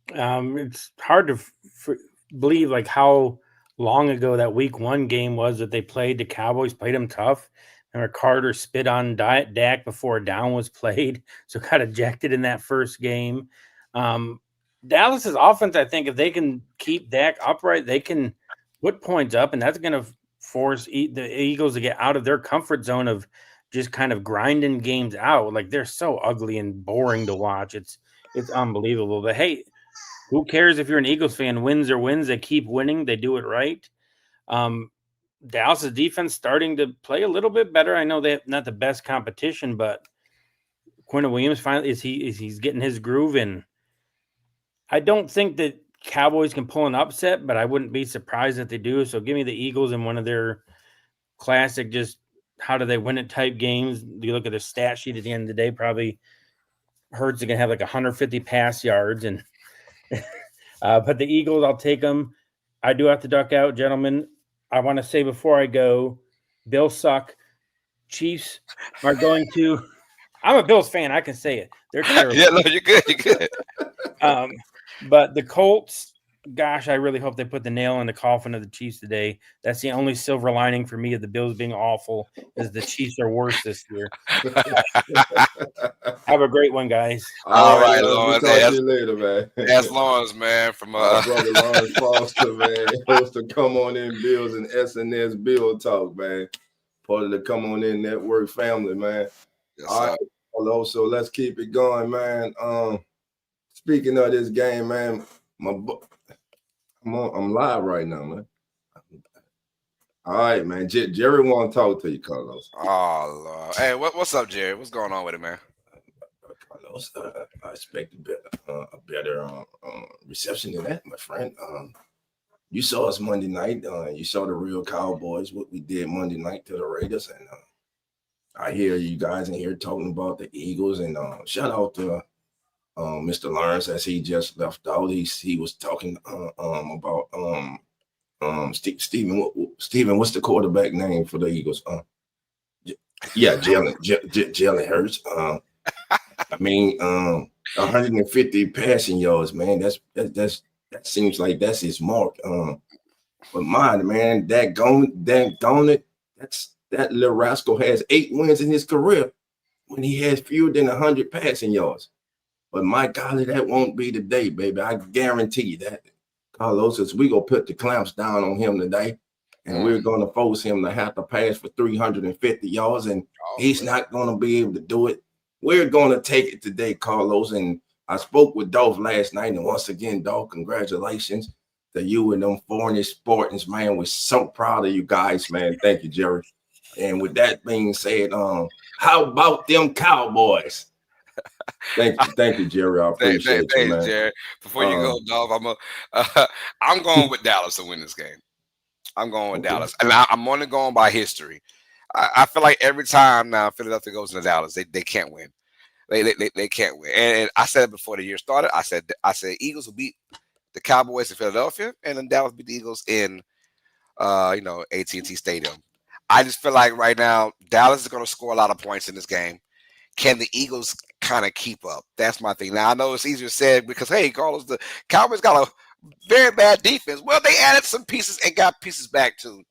S3: It's hard to believe like how long ago that week 1 game was that they played. The Cowboys played them tough. And Carter spit on Dak before a down was played, so got ejected in that first game. Dallas's offense, I think, if they can keep Dak upright, they can put points up, and that's going to force the Eagles to get out of their comfort zone of just kind of grinding games out. Like, they're so ugly and boring to watch. It's unbelievable. But hey, who cares if you're an Eagles fan? Wins or wins. They keep winning. They do it right. Dallas' defense starting to play a little bit better. I know they have not the best competition, but Quentin Williams finally he's getting his groove in. I don't think that Cowboys can pull an upset, but I wouldn't be surprised if they do. So give me the Eagles in one of their classic, just how do they win it type games. You look at their stat sheet at the end of the day, probably Hurts are going to have like 150 pass yards, and but the Eagles, I'll take them. I do have to duck out, gentlemen. I want to say before I go, Bills suck. Chiefs are going to. I'm a Bills fan. I can say it. They're terrible.
S1: Yeah, no, you're good. You're good.
S3: But the Colts gosh, I really hope they put the nail in the coffin of the Chiefs today. That's the only silver lining for me of the Bills being awful is the Chiefs are worse this year. Have a great one, guys.
S1: All right,
S2: We'll
S1: Lawrence.
S2: talk to you later, man.
S1: That's Lawrence, man. From
S2: my brother Lawrence Foster, man. Host to Come On In Bills and SNS Bill Talk, man. Part of the Come On In Network family, man.
S1: Yes,
S2: all right, hello. So let's keep it going, man. Speaking of this game, man, I'm live right now, man. All right, man. Jerry want to talk to you, Carlos.
S1: Oh, Lord. Hey, what's up, Jerry? What's going on with it, man?
S2: Carlos, I expect a better reception than that, my friend. You saw us Monday night. You saw the real Cowboys, what we did Monday night to the Raiders. And I hear you guys in here talking about the Eagles. And shout out to Mr. Lawrence as he just left out. He was talking about Steven, what's the quarterback name for the Eagles? Jalen Hurts. I mean, 150 passing yards, man. That seems like that's his mark. But mine, man, that little rascal has 8 wins in his career when he has fewer than 100 passing yards. But my golly, that won't be the day, baby. I guarantee you that. Carlos, says we're going to put the clamps down on him today, and we're going to force him to have to pass for 350 yards, and he's not going to be able to do it. We're going to take it today, Carlos. And I spoke with Dolph last night, and once again, Dolph, congratulations to you and them foreign Spartans, man. We're so proud of you guys, man. Thank you, Jerry. And with that being said, how about them Cowboys? Thank you, Jerry. I appreciate you, man.
S1: Jerry. Before you go, Dolph, I'm going with Dallas to win this game. I'm going with Dallas, and I'm only going by history. I feel like every time now Philadelphia goes into Dallas, they can't win. They can't win. And I said it before the year started. I said Eagles will beat the Cowboys in Philadelphia, and then Dallas beat the Eagles in AT&T Stadium. I just feel like right now Dallas is going to score a lot of points in this game. Can the Eagles kind of keep up? That's my thing. Now I know it's easier said because hey, Carlos, the Cowboys got a very bad defense. Well, they added some pieces and got pieces back too.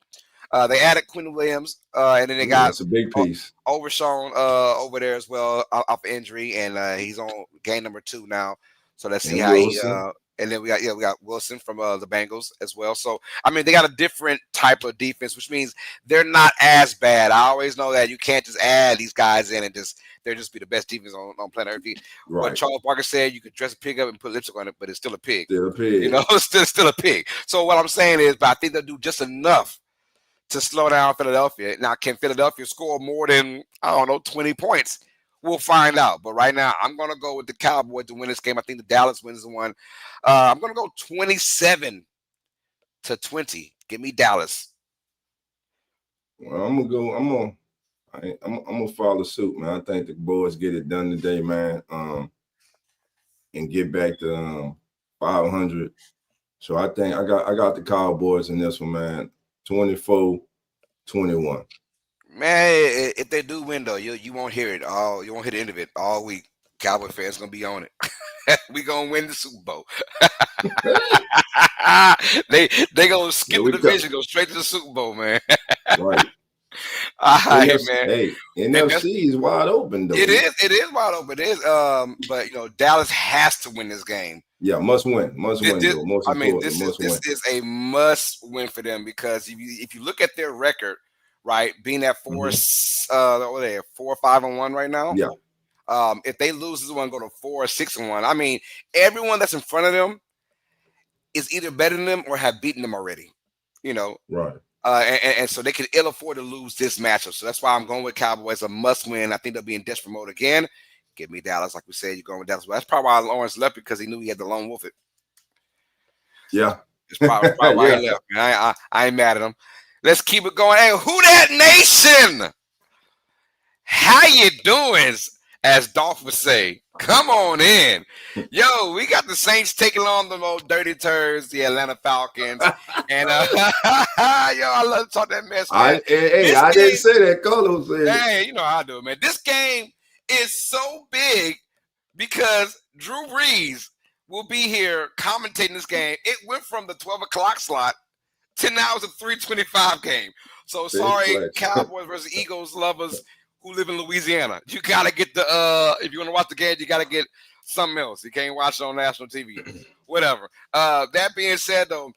S1: They added Quinn Williams, and then they got
S2: that's a big piece.
S1: Overshown over there as well off injury, and he's on game number 2 now. So let's see how Wilson. And then we got Wilson from the Bengals as well. So I mean, they got a different type of defense, which means they're not as bad. I always know that you can't just add these guys in and they'll just be the best defense on planet Earth. Right. What Charles Barker said, you could dress a pig up and put lipstick on it, but it's still a pig.
S2: Still a pig.
S1: You know, it's still a pig. So what I'm saying is, but I think they'll do just enough to slow down Philadelphia. Now, can Philadelphia score more than 20 points? We'll find out. But right now, I'm going to go with the Cowboys to win this game. I think the Dallas wins the one. I'm going to go 27-20. Give me Dallas.
S2: Well, I'm gonna follow suit, man. I think the boys get it done today, man. And get back to 500. So I think I got the Cowboys in this one, man. 24-21.
S1: Man, if they do win though, you won't hear it all. You won't hear the end of it all week. Cowboy fans gonna be on it. We gonna win the Super Bowl. they gonna skip the division, go straight to the Super Bowl, man.
S2: Right.
S1: All right, man.
S2: Hey, NFC is wide open though.
S1: It is wide open. It is. But Dallas has to win this game.
S2: Yeah, must win. This
S1: is a must win for them because if you look at their record, right, being at 4-5-1 right now.
S2: Yeah.
S1: If they lose this one, go to 4-6-1. I mean, everyone that's in front of them is either better than them or have beaten them already. You know.
S2: Right.
S1: And so they can ill afford to lose this matchup. So that's why I'm going with Cowboys, a must win. I think they'll be in desperate mode again. Give me Dallas, like we said. You're going with Dallas. Well, that's probably why Lawrence left because he knew he had to lone wolf it.
S2: Yeah.
S1: It's probably why he left. I ain't mad at him. Let's keep it going. Hey, who that nation? How you doing? As Dolph would say, come on in. Yo, we got the Saints taking on the old dirty turds, the Atlanta Falcons. And I love to talk that mess, man.
S2: I didn't say that. Carlos said.
S1: Hey, you know how I do it, man. This game is so big because Drew Brees will be here commentating this game. It went from the 12 o'clock slot to now it's a 3:25 game. So sorry, Cowboys versus Eagles lovers who live in Louisiana. You gotta get the if you want to watch the game, you gotta get something else. You can't watch it on national TV. Whatever. That being said, though,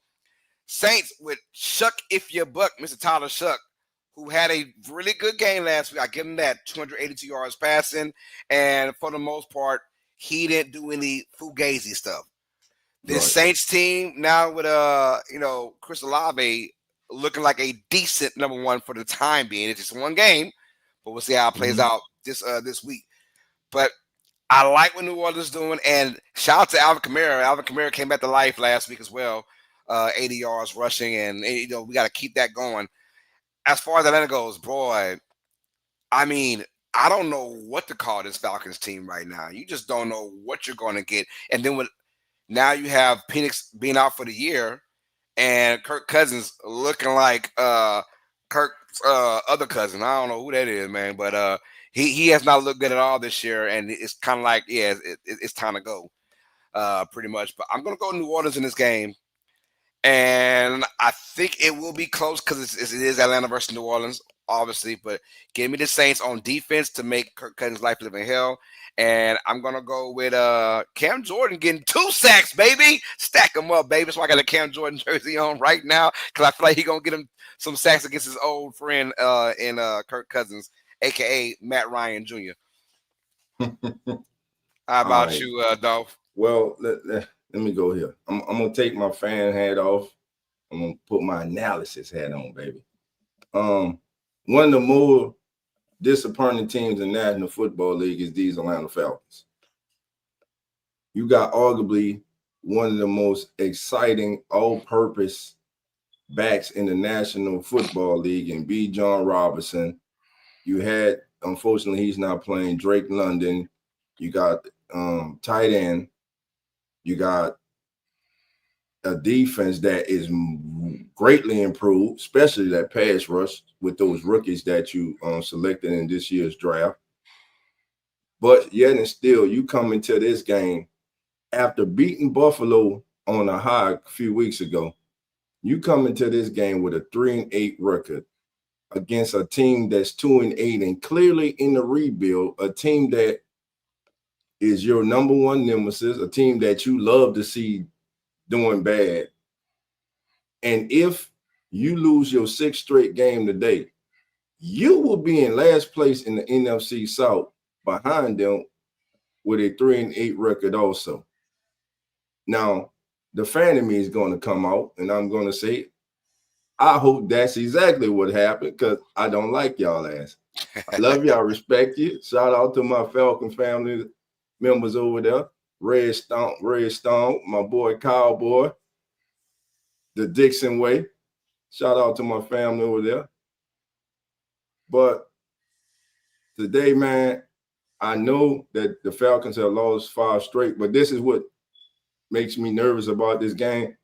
S1: Saints with Shuck if you buck, Mr. Tyler Shuck, who had a really good game last week. I give him that 282 yards passing, and for the most part, he didn't do any fugazi stuff. This Saints team now with Chris Olave looking like a decent number one for the time being. It's just one game, but we'll see how it plays out this week. But I like what New Orleans is doing, and shout out to Alvin Kamara. Alvin Kamara came back to life last week as well, 80 yards rushing, and we got to keep that going. As far as Atlanta goes, boy, I mean, I don't know what to call this Falcons team right now. You just don't know what you're going to get, and then now you have Penix being out for the year, and Kirk Cousins looking like Kirk's other cousin. I don't know who that is, man, but he has not looked good at all this year, and it's kind of like, it's time to go, pretty much. But I'm going to go New Orleans in this game, and I think it will be close because it is Atlanta versus New Orleans, obviously. But give me the Saints on defense to make Kirk Cousins' life live in hell. And I'm going to go with Cam Jordan getting 2 sacks, baby. Stack them up, baby. So I got a Cam Jordan jersey on right now because I feel like he's going to get him some sacks against his old friend in Kirk Cousins, a.k.a. Matt Ryan Jr. How about you, Dolph?
S2: Well, let me go here. I'm going to take my fan hat off. I'm going to put my analysis hat on, baby. One of the more disappointing teams in the National Football League is these Atlanta Falcons. You got arguably one of the most exciting all-purpose backs in the National Football League in B. John Robinson. You had, unfortunately, he's not playing, Drake London. You got tight end. You got a defense that is greatly improved, especially that pass rush with those rookies that you selected in this year's draft. But yet and still, you come into this game after beating Buffalo on a high a few weeks ago. You come into this game with a 3-8 record against a team that's 2-8 and clearly in the rebuild, a team that is your number one nemesis, a team that you love to see doing bad. And if you lose your 6th straight game today, you will be in last place in the NFC South behind them with a 3-8 record also. Now, the fan of me is going to come out, and I'm going to say, I hope that's exactly what happened because I don't like y'all ass. I love you. I respect you. Shout out to my Falcon family members over there. Red Stone, my boy Cowboy, the Dixon way. Shout out to my family over there. But today, man, I know that the Falcons have lost 5 straight, but this is what makes me nervous about this game.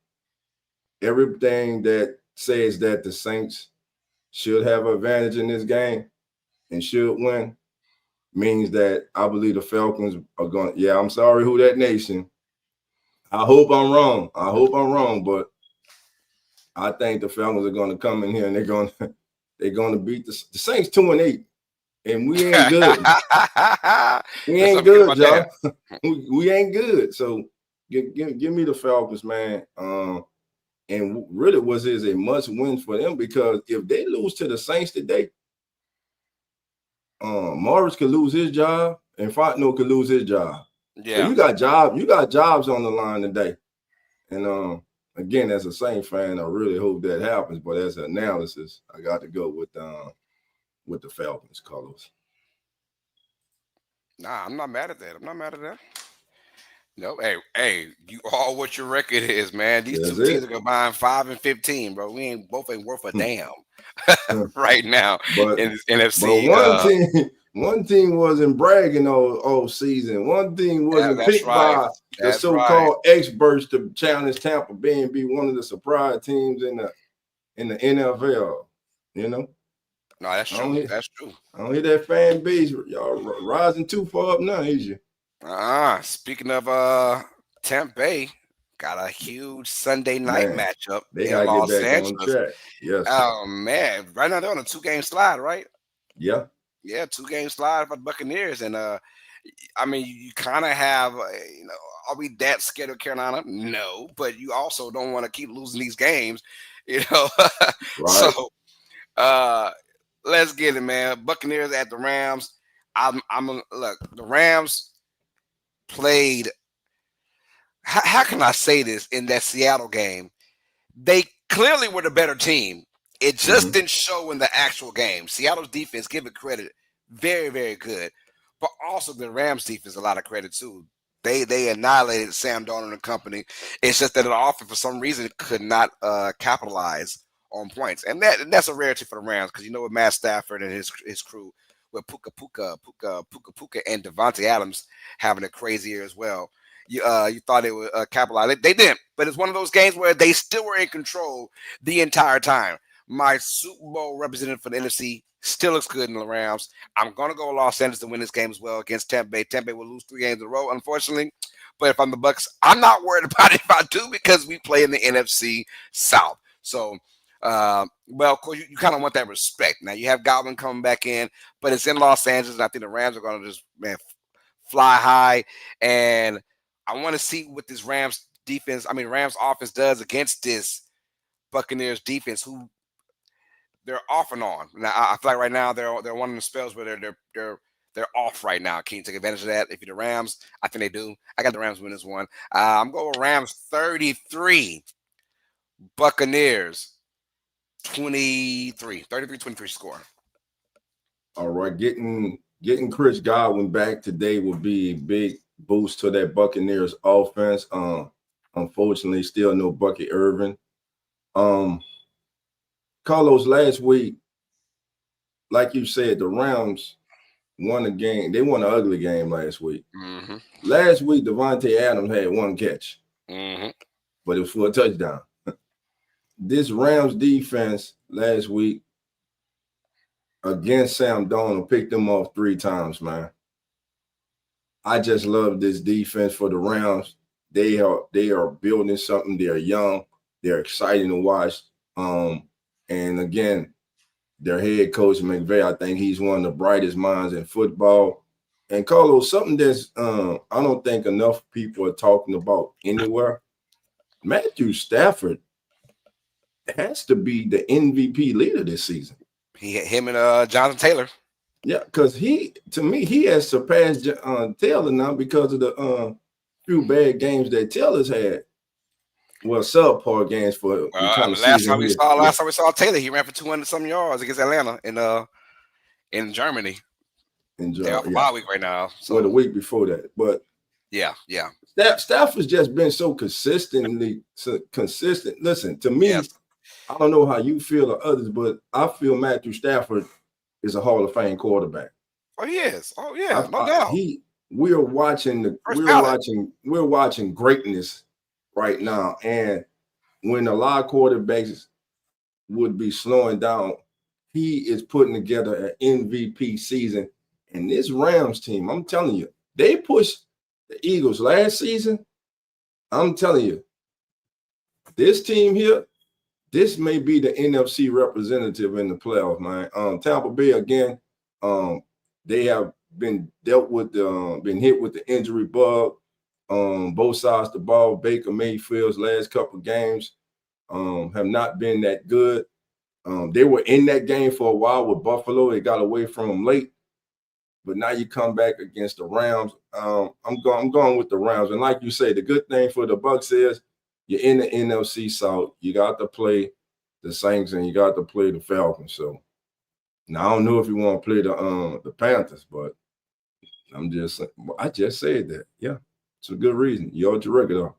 S2: Everything that says that the Saints should have an advantage in this game and should win means that I believe the Falcons are going. Yeah, I'm sorry, who that nation. I hope I'm wrong, but I think the Falcons are going to come in here and they're going to beat the Saints 2-8, and we ain't good. We ain't good, y'all. We ain't good. So give me the Falcons, man. And really, is a must win for them because if they lose to the Saints today, Morris could lose his job and Fontenot could lose his job. Yeah, so you got jobs on the line today. And again, as a Saints fan, I really hope that happens. But as an analysis, I got to go with the Falcons colors.
S1: Nah, I'm not mad at that. No, hey, you all what your record is, man. These two teams are combined 5-15, bro. We both ain't worth a damn right now in this NFC.
S2: But one team wasn't bragging all season. One team wasn't picked by the so-called experts to challenge Tampa Bay and be one of the surprise teams in the NFL. You know.
S1: No, that's true. That's true.
S2: I don't hear that fan base. Y'all rising too far up now, is you?
S1: Speaking of Tampa Bay got a huge Sunday night
S2: Man,
S1: matchup
S2: they
S1: in
S2: gotta get
S1: Los
S2: back on
S1: Angeles.
S2: track. Yes.
S1: Oh man, right now they're on a 2-game slide, right?
S2: Yeah.
S1: Yeah, 2-game slide for the Buccaneers, and I mean, you kind of have, are we that scared of Carolina? No, but you also don't want to keep losing these games, you know. So
S2: Right.
S1: uh, let's get it, man. Buccaneers at the Rams. Look. The Rams played. How can I say this in that Seattle game? They clearly were the better team. It just
S2: Hmm.
S1: didn't show in the actual game. Seattle's defense, give it credit, very, very good. But also the Rams defense, a lot of credit too. They annihilated Sam Darnold and company. It's just that the offense, for some reason, could not capitalize on points, and that's a rarity for the Rams, because with Matt Stafford and his crew, with Puka, and Devontae Adams having a crazy year as well. You thought they would capitalize. They didn't, but it's one of those games where they still were in control the entire time. My Super Bowl representative for the NFC still looks good in the Rams. I'm going to go Los Angeles to win this game as well against Tampa Bay. Tampa Bay will lose 3 games in a row, unfortunately. But if I'm the Bucks, I'm not worried about it if I do, because we play in the NFC South. So, well, of course, you kind of want that respect. Now, you have Godwin coming back in, but it's in Los Angeles, and I think the Rams are going to just, fly high. And I want to see what this Rams offense does against this Buccaneers defense, who they're off and on. Now, I feel like right now they're one of the spells where they're off right now. Can you take advantage of that? If you're the Rams, I think they do. I got the Rams win this one. I'm going Rams 33, Buccaneers 23, 33-23 score.
S2: All right. Getting Chris Godwin back today will be a big boost to that Buccaneers offense. Unfortunately, still no Bucky Irvin. Carlos, last week, like you said, the Rams won a game. They won an ugly game last week.
S1: Mm-hmm.
S2: Last week, Devontae Adams had 1 catch, but it was for a touchdown. This Rams defense last week against Sam Darnold picked them off 3 times, man. I just love this defense for the Rams. They are building something. They're young. They're exciting to watch. And again, their head coach McVay, I think he's one of the brightest minds in football. And Carlos, something that's I don't think enough people are talking about anywhere. Matthew Stafford has to be the MVP leader this season.
S1: Him and Jonathan Taylor.
S2: Yeah, because he has surpassed Taylor now because of the few bad games that Taylor's had. Well, subpar games for the kind of
S1: last
S2: season.
S1: Time we saw Taylor, he ran for 200-some yards against Atlanta in Germany. They're off a bye week right now. So
S2: the week before that, but
S1: yeah.
S2: Stafford's just been so consistent. Listen, to me,
S1: yes.
S2: I don't know how you feel or others, but I feel Matthew Stafford is a Hall of Fame quarterback.
S1: Oh, he is. Oh, yeah, no doubt.
S2: We're watching greatness right now, and when a lot of quarterbacks would be slowing down, he is putting together an MVP season. And this Rams team, I'm telling you, they pushed the Eagles last season. I'm telling you, this team here, this may be the NFC representative in the playoffs, man. Tampa Bay again, they have been hit with the injury bug. Both sides of the ball. Baker Mayfield's last couple games have not been that good. They were in that game for a while with Buffalo. They got away from them late, but now you come back against the Rams. I'm going with the Rams. And like you say, the good thing for the Bucs is you're in the NFC South. You got to play the Saints and you got to play the Falcons. So now I don't know if you want to play the Panthers, but I just said that. Yeah, it's a good reason. You're regular.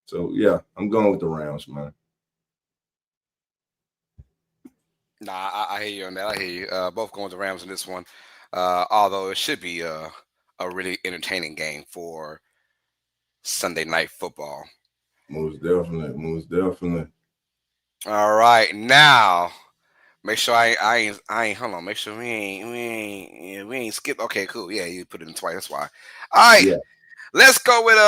S2: So yeah, I'm going with the Rams, man.
S1: Nah, I hear you on that. I hear you. Both going with the Rams in this one. Although it should be a really entertaining game for Sunday night football.
S2: Most definitely.
S1: All right, now make sure I ain't hold on. Make sure we ain't skip. Okay, cool. Yeah, you put it in twice. That's why. All right,
S2: yeah.
S1: Let's go with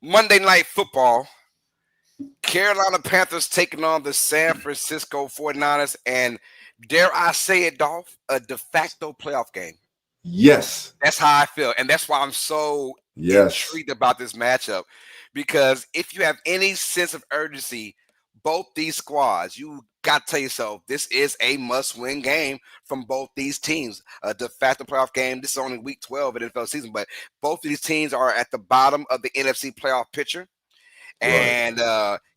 S1: Monday Night Football. Carolina Panthers taking on the San Francisco 49ers. And dare I say it, Dolph, a de facto playoff game.
S2: Yes.
S1: That's how I feel. And that's why I'm so intrigued about this matchup. Because if you have any sense of urgency, both these squads, you got to tell yourself, this is a must-win game from both these teams. A de facto playoff game. This is only week 12 of the NFL season, but both of these teams are at the bottom of the NFC playoff picture. And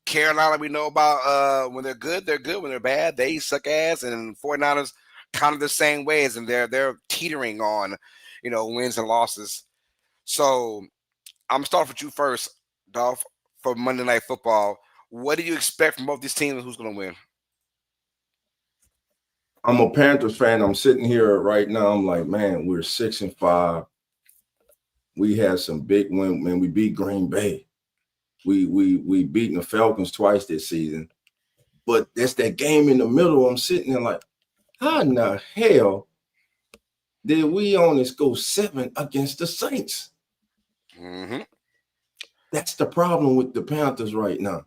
S1: Carolina, we know about when they're good. When they're bad, they suck ass. And 49ers kind of the same ways, and they're teetering on, wins and losses. So I'm starting with you first, Dolph, for Monday Night Football. What do you expect from both these teams? Who's going to win?
S2: I'm a Panthers fan. I'm sitting here right now. I'm like, man, we're 6-5. We had some big win. Man, we beat Green Bay. We beaten the Falcons twice this season. But that's that game in the middle. I'm sitting there like, how in the hell did we only go 7 against the Saints?
S1: Mm-hmm.
S2: That's the problem with the Panthers right now.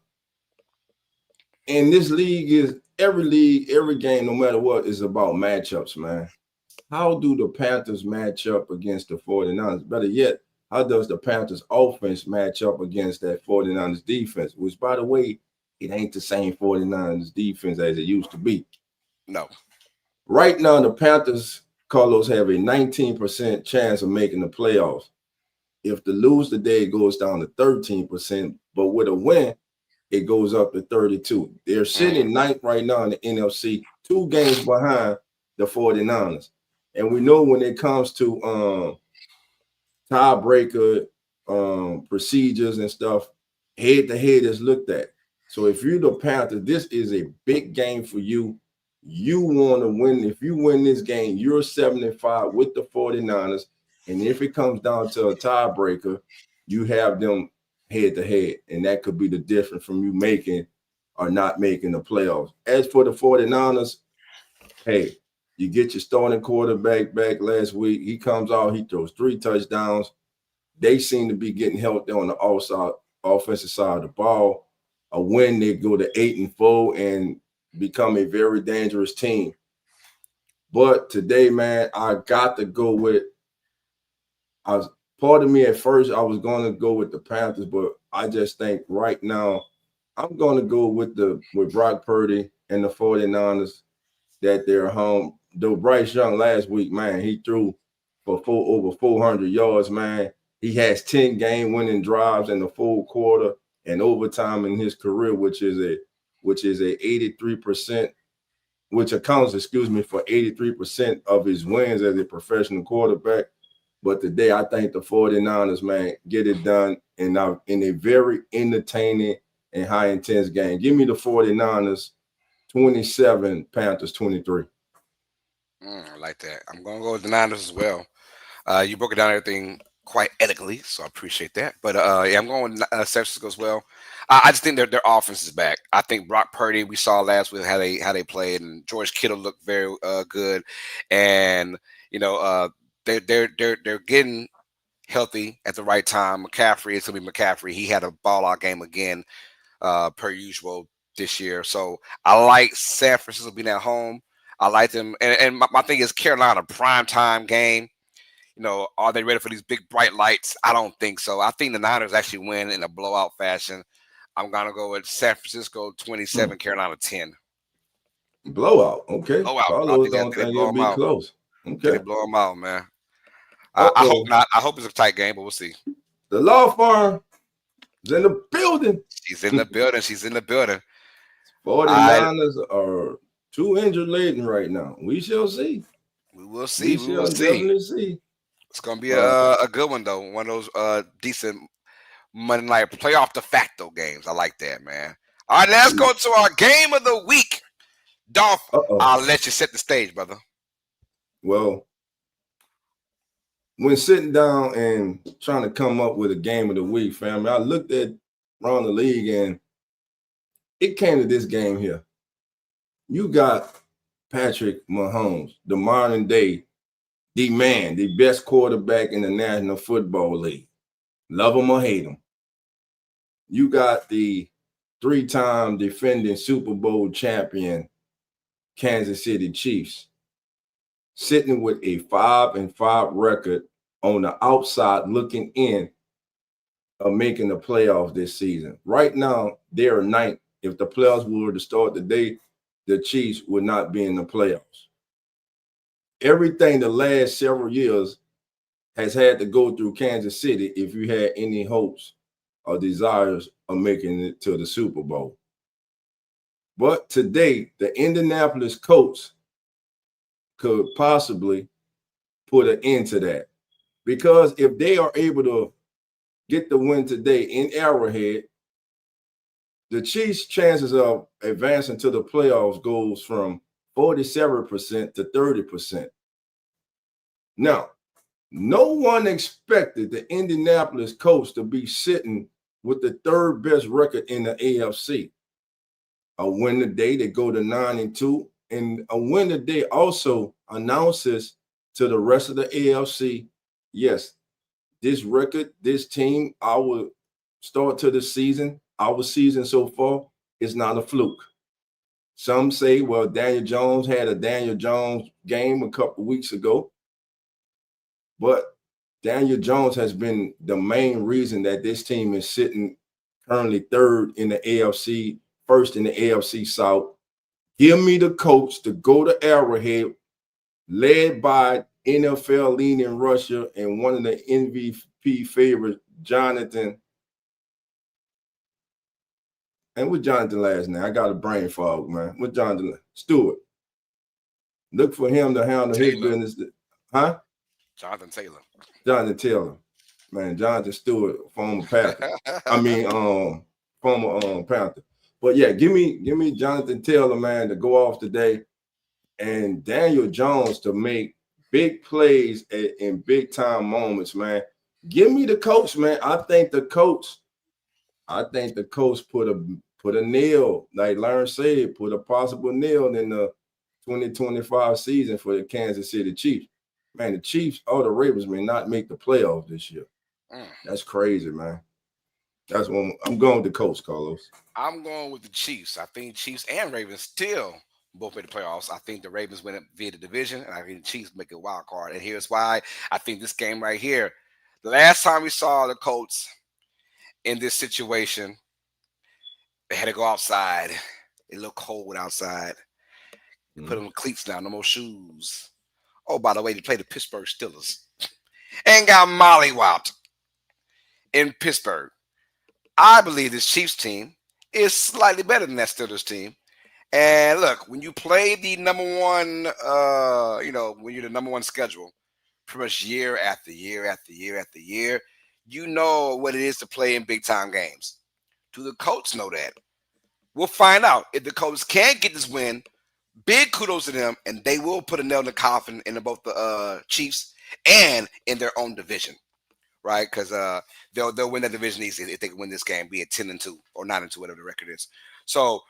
S2: And this league is every game, no matter what, is about matchups, man. How do the Panthers match up against the 49ers? Better yet, how does the Panthers offense match up against that 49ers defense? Which, by the way, it ain't the same 49ers defense as it used to be.
S1: No.
S2: Right now, the Panthers, Carlos, have a 19% chance of making the playoffs. If they lose today, it goes down to 13%. But with a win, it goes up to 32. They're sitting ninth right now in the NFC, 2 games behind the 49ers. And we know when it comes to tiebreaker procedures and stuff, head-to-head is looked at. So if you're the Panthers, this is a big game for you. You want to win. If you win this game, you're 7-5 with the 49ers. And if it comes down to a tiebreaker, you have them head-to-head. And that could be the difference from you making or not making the playoffs. As for the 49ers, hey, you get your starting quarterback back last week. He comes out, he throws 3 touchdowns. They seem to be getting healthy on the offensive side of the ball. A win, they go to 8-4 and become a very dangerous team. But today, man, I got to go with part of me at first, I was going to go with the Panthers, but I just think right now I'm going to go with Brock Purdy and the 49ers that they're home. Though Bryce Young last week, man, he threw for over 400 yards, man. He has 10 game-winning drives in the full quarter and overtime in his career, which is a 83%, which accounts, for 83% of his wins as a professional quarterback. But today, I think the 49ers, man, get it done in a very entertaining and high-intense game. Give me the 49ers 27, Panthers 23.
S1: I like that. I'm going to go with the Niners as well. You broke it down everything quite elegantly, so I appreciate that. But yeah, I'm going with San Francisco as well. I just think their offense is back. I think Brock Purdy, we saw last week how they played, and George Kittle looked very good, and they're getting healthy at the right time. McCaffrey is going to be McCaffrey. He had a ball out game again, per usual this year. So I like San Francisco being at home. I like them, and my thing is Carolina, prime time game. Are they ready for these big bright lights? I don't think so. I think the Niners actually win in a blowout fashion. I'm gonna go with San Francisco 27, Carolina 10.
S2: Blowout, okay.
S1: Blowout.
S2: Carlos don't think it'll be close. Okay.
S1: They blow them out, man. I hope not. I hope it's a tight game, but we'll see.
S2: The law firm is in the building.
S1: She's in the building.
S2: 49ers are too injured laden right now. We shall see.
S1: We will see.
S2: We will definitely see.
S1: It's gonna be a good one though. One of those decent Monday night playoff de facto games. I like that, man. All right, let's go to our game of the week. Dolph, I'll let you set the stage, brother.
S2: Well, when sitting down and trying to come up with a game of the week, family, I looked at around the league and it came to this game here. You got Patrick Mahomes, the modern day, the man, the best quarterback in the National Football League. Love him or hate him. you got the 3-time defending Super Bowl champion Kansas City Chiefs sitting with a 5-5 record on the outside looking in of making the playoffs this season. Right now, they're ninth. If the playoffs were to start today, the Chiefs would not be in the playoffs. Everything the last several years has had to go through Kansas City if you had any hopes or desires of making it to the Super Bowl. But today, the Indianapolis Colts could possibly put an end to that. Because if they are able to get the win today in Arrowhead, the Chiefs' chances of advancing to the playoffs goes from 47% to 30%. Now, no one expected the Indianapolis Colts to be sitting with the third best record in the AFC. A win today, they go to 9-2, and a win today also announces to the rest of the AFC, yes, this record, this team, our start to the season, our season so far is not a fluke. Some say, well, Daniel Jones had a Daniel Jones game a couple weeks ago, but Daniel Jones has been the main reason that this team is sitting currently third in the AFC, first in the AFC South. Give me the Colts to go to Arrowhead, led by NFL leading rusher and one of the MVP favorites, Jonathan. And with Jonathan last name, I got a brain fog, man. With Jonathan Stewart. Look for him to handle his business. Huh?
S1: Jonathan Taylor.
S2: Jonathan Taylor. Man, Jonathan Stewart, former Panther. Former Panther. But yeah, give me Jonathan Taylor, man, to go off today, and Daniel Jones to make big plays in big time moments, man. Give me the Colts, man. I think the Colts put a nail, like Larry said, put a possible nail in the 2025 season for the Kansas City Chiefs. Man, the Chiefs or the Ravens may not make the playoffs this year. That's crazy, man. That's one. I'm going with the Colts, Carlos.
S1: I'm going with the Chiefs. I think Chiefs and Ravens still both make the playoffs. I think the Ravens win it via the division, and I think the Chiefs make a wild card. And here's why. I think this game right here, the last time we saw the Colts in this situation, they had to go outside. It looked cold outside. Put on cleats now, no more shoes. Oh, by the way, they played the Pittsburgh Steelers and got mollywopped in Pittsburgh. I believe this Chiefs team is slightly better than that Steelers team. And look, when you play the number one, when you're the number one schedule, pretty much year after year after year after year, you know what it is to play in big time games. Do the Colts know that? We'll find out. If the Colts can get this win, big kudos to them, and they will put a nail in the coffin in both the Chiefs and in their own division, right? Because they'll win that division easily if they can win this game, be it 10-2 or 9-2, whatever the record is. So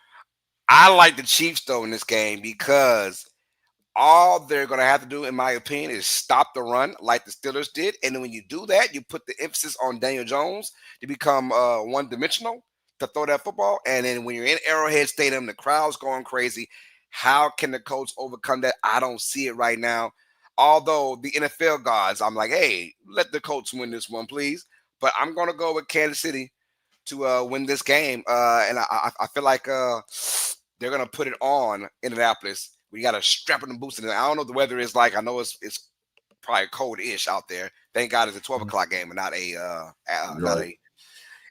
S1: I like the Chiefs though in this game because all they're going to have to do, in my opinion, is stop the run like the Steelers did. And then when you do that, you put the emphasis on Daniel Jones to become one-dimensional, to throw that football. And then when you're in Arrowhead Stadium, the crowd's going crazy. How can the Colts overcome that? I don't see it right now. Although the NFL gods, I'm like, hey, let the Colts win this one, please. But I'm going to go with Kansas City to win this game. And I feel like they're going to put it on Indianapolis. We got to strap in the boots. And I don't know what the weather is like. I know it's probably cold-ish out there. Thank God it's a 12 o'clock game and not a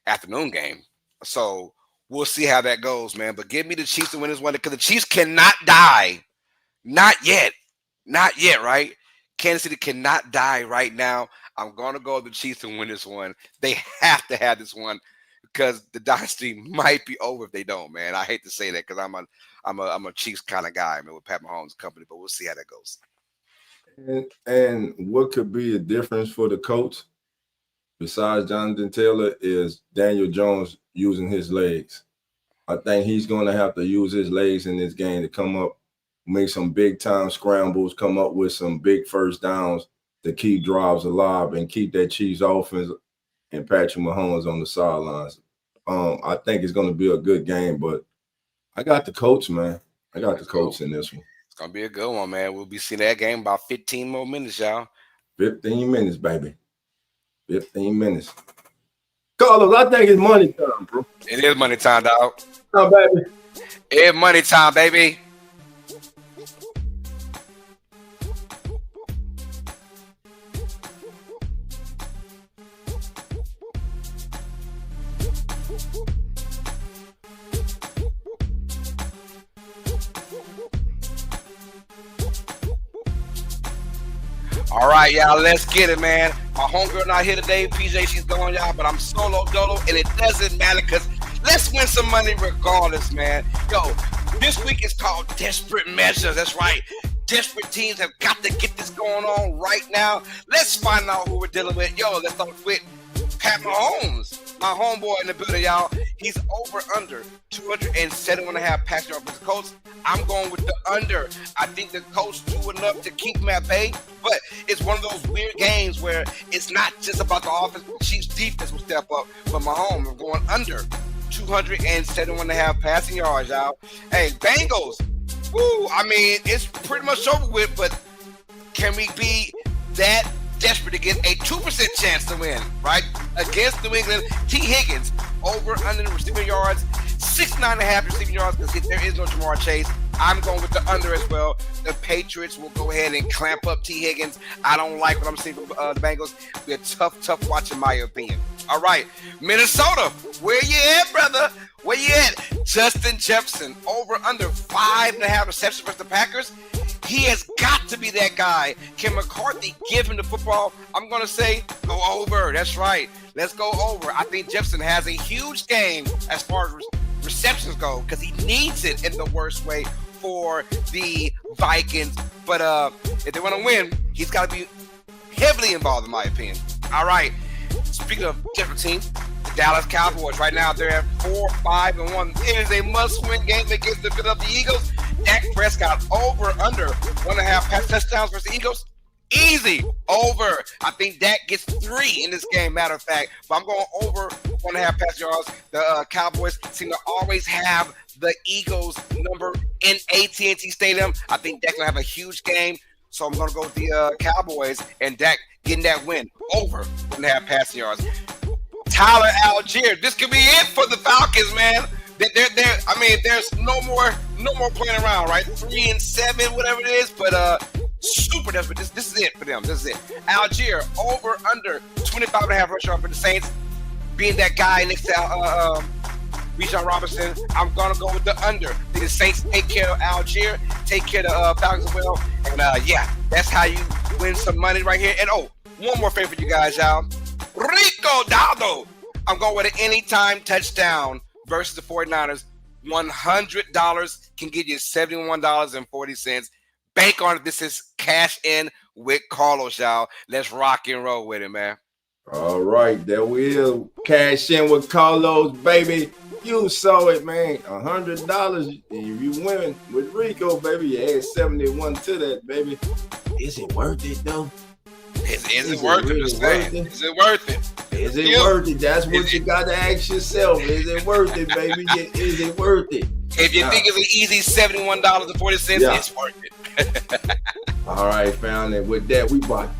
S1: afternoon game. So we'll see how that goes, man. But give me the Chiefs to win this one because the Chiefs cannot die. Not yet. Not yet, right? Kansas City cannot die right now. I'm going to go with the Chiefs to win this one. They have to have this one because the dynasty might be over if they don't, man. I hate to say that because I'm a Chiefs kind of guy, man, with Pat Mahomes and company, but we'll see how that goes.
S2: And what could be a difference for the Colts besides Jonathan Taylor is Daniel Jones using his legs. I think he's going to have to use his legs in this game to come up, make some big-time scrambles, come up with some big first downs to keep drives alive and keep that Chiefs offense and Patrick Mahomes on the sidelines. I think it's going to be a good game, but I got the coach, man. I got the coach in this one.
S1: It's going to be a good one, man. We'll be seeing that game about 15 more minutes, y'all.
S2: 15 minutes, baby. 15 minutes. Carlos, I think it's money time, bro.
S1: It is money time, dog.
S2: Oh, baby.
S1: It's money time, baby. All right, y'all, let's get it, man. My homegirl not here today. PJ, she's gone, y'all, but I'm solo dolo, and it doesn't matter because let's win some money regardless, man. Yo, this week is called Desperate Measures. That's right. Desperate teams have got to get this going on right now. Let's find out who we're dealing with. Yo, let's start with Pat Mahomes, my homeboy in the building, y'all. He's over under 207.5 passing yards for the Colts. I'm going with the under. I think the Colts do enough to keep him at bay, but it's one of those weird games where it's not just about the offense. The Chiefs' defense will step up, but Mahomes is going under 207.5 passing yards, y'all. Hey, Bengals. Woo, I mean, it's pretty much over with, but can we be that desperate to get a 2% chance to win, right? Against New England, T. Higgins, over under the receiving yards, 69.5 receiving yards, because if there is no Jamar Chase, I'm going with the under as well. The Patriots will go ahead and clamp up T. Higgins. I don't like what I'm seeing from the Bengals. Be a tough watch in my opinion. All right, Minnesota, where you at, brother? Where you at? Justin Jefferson, over under 5.5 receptions versus the Packers. He has got to be that guy. Can McCarthy give him the football? I'm going to say go over. That's right. Let's go over. I think Jefferson has a huge game as far as receptions go because he needs it in the worst way for the Vikings. But if they want to win, he's got to be heavily involved in my opinion. All right. Speaking of different teams, the Dallas Cowboys right now they're at 4-5-1. It is a must-win game against the Philadelphia Eagles. Dak Prescott over under 1.5 pass touchdowns versus the Eagles. Easy over. I think Dak gets 3 in this game. Matter of fact, but I'm going over 1.5 pass yards. The Cowboys seem to always have the Eagles number in AT&T Stadium. I think Dak's gonna have a huge game. So I'm going to go with the Cowboys and Dak getting that win over 1.5 passing yards. Tyler Algier, this could be it for the Falcons, man. I mean, there's no more playing around, right? 3-7, whatever it is, but super desperate. This is it for them. This is it. Algier over under 25.5 rush yard for the Saints, being that guy next to Bijan Robinson. I'm gonna go with the under. I think the Saints take care of Algier, take care of the Falcons as well, and yeah, that's how you win some money right here. And one more favor for you guys, y'all. Rico Dowdle. I'm going with an anytime touchdown versus the 49ers. $100 can get you $71.40. Bank on it. This is cash in with Carlos, y'all. Let's rock and roll with it, man.
S2: All right, there we is. Cash in with Carlos, baby. You saw it, man. $100. If you win with Rico, baby, you add 71 to that, baby. Is it worth it, though?
S1: Is it worth it? Is it worth it?
S2: Is it worth it? That's what you got to ask yourself. Is it worth it, baby? Is it worth it?
S1: If you think it's an easy $71.40, it's worth it.
S2: All right, fam. And with that,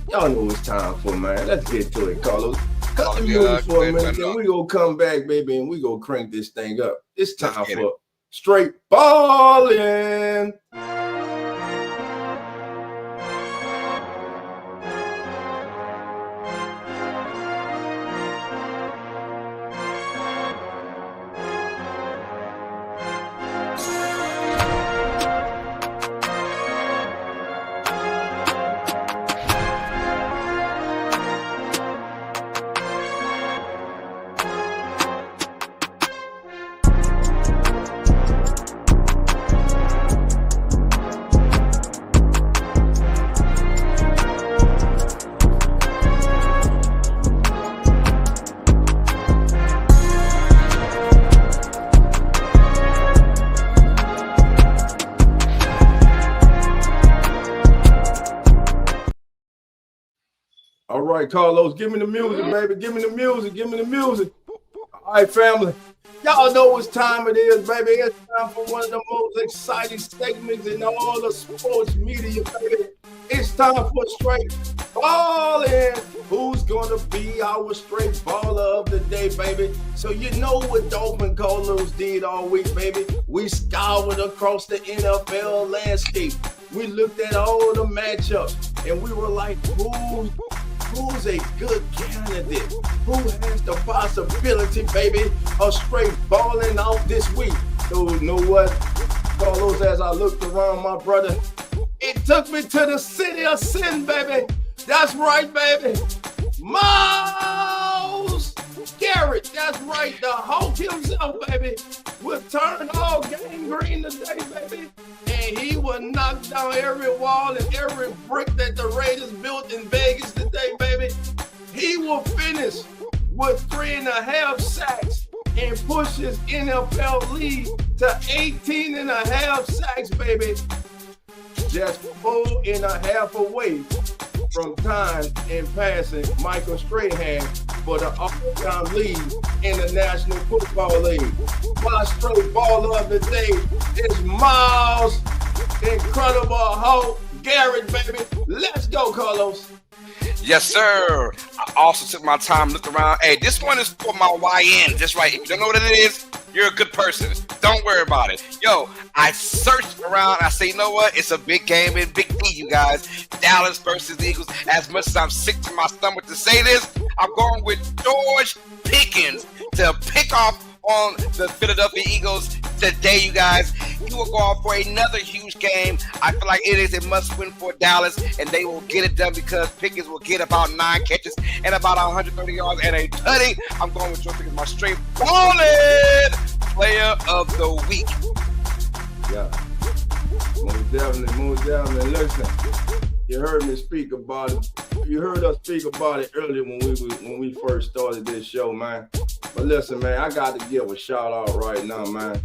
S2: y'all know it's time for, man. Let's get to it, Carlos. Cut the music for a minute, then we gonna come back, baby, and we gonna crank this thing up. It's time for Straight Ballin'. All right, Carlos, give me the music, baby. Give me the music. All right, family. Y'all know what time it is, baby. It's time for one of the most exciting segments in all the sports media, baby. It's time for straight ballin'. Who's gonna be our straight baller of the day, baby? So you know what Dolph and Carlos did all week, baby. We scoured across the NFL landscape. We looked at all the matchups, and we were like, who's a good candidate? Who has the possibility, baby, of straight balling out this week? So you know what, Carlos, as I looked around, my brother, it took me to the city of sin, baby. That's right, baby. Miles Garrett, that's right, the Hulk himself, baby, will turn all gangrene today, baby. And he will knock down every wall and every brick that the Raiders built in Vegas today, baby. He will finish with 3.5 sacks and push his NFL lead to 18.5 sacks, baby. Just 4.5 away from time in passing Michael Strahan for the all-time lead in the National Football League. My straight baller of the day is Miles Incredible Hulk Garrett, baby. Let's go, Carlos.
S1: Yes, sir. I also took my time, looked around. Hey, this one is for my YN. Just right. If you don't know what it is, you're a good person. Don't worry about it. Yo, I searched around. I say, you know what? It's a big game in Big D, you guys. Dallas versus the Eagles. As much as I'm sick to my stomach to say this, I'm going with George Pickens to pick off on the Philadelphia Eagles today, you guys. He will go off for another huge game. I feel like it is a must-win for Dallas, and they will get it done because Pickens will get about 9 catches and about 130 yards and a tutty. I'm going with George Pickens, my straight ballin' player of the week.
S2: Yeah, most definitely. Listen, you heard me speak about it. You heard us speak about it earlier when we first started this show, man. But listen, man, I got to give a shout out right now, man.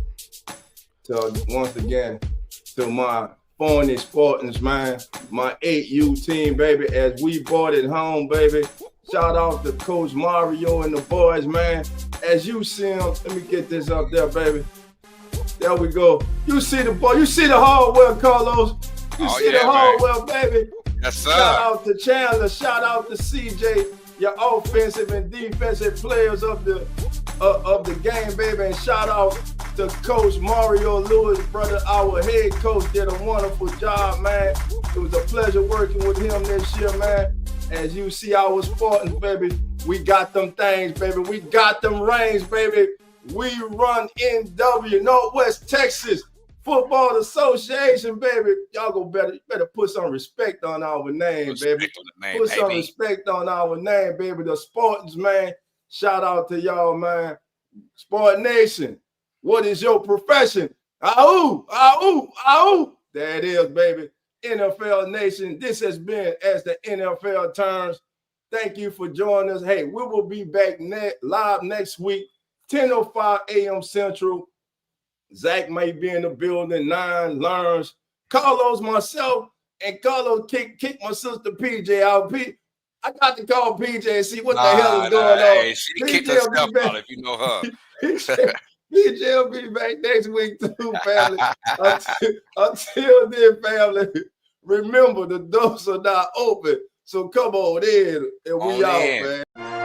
S2: Once again, to my Phony Spartans, man, my 8U team, baby, as we brought it home, baby. Shout out to Coach Mario and the boys, man. As you see them, let me get this up there, baby. There we go. You see the boy, you see the hardware, Carlos. You see the hardware, baby.
S1: Yes, sir.
S2: Shout out to Chandler. Shout out to CJ, your offensive and defensive players of the game, baby. And shout out to Coach Mario Lewis, brother. Our head coach did a wonderful job, man. It was a pleasure working with him this year, man. As you see our Spartans, baby, we got them things, baby. We got them rings, baby. We run NW, Northwest Texas Football Association, baby. Y'all go better put some respect on our name, baby. Put some respect on our name, baby. The Spartans, man. Shout out to y'all, man. Spartan Nation, what is your profession? Ahoo, ahoo, ahoo. There it is, baby. NFL Nation, this has been As the NFL Turns. Thank you for joining us. Hey, we will be back live next week, 10:05 a.m. Central. Zach may be in the building, 9 learns. Carlos, myself, and Carlos kick my sister PJ out. I got to call PJ and see what the hell is going on.
S1: Hey, she kicked herself out if you know her.
S2: PJ will be back next week too, family. Until then, family, remember the doors are not open. So come on in and we out, man.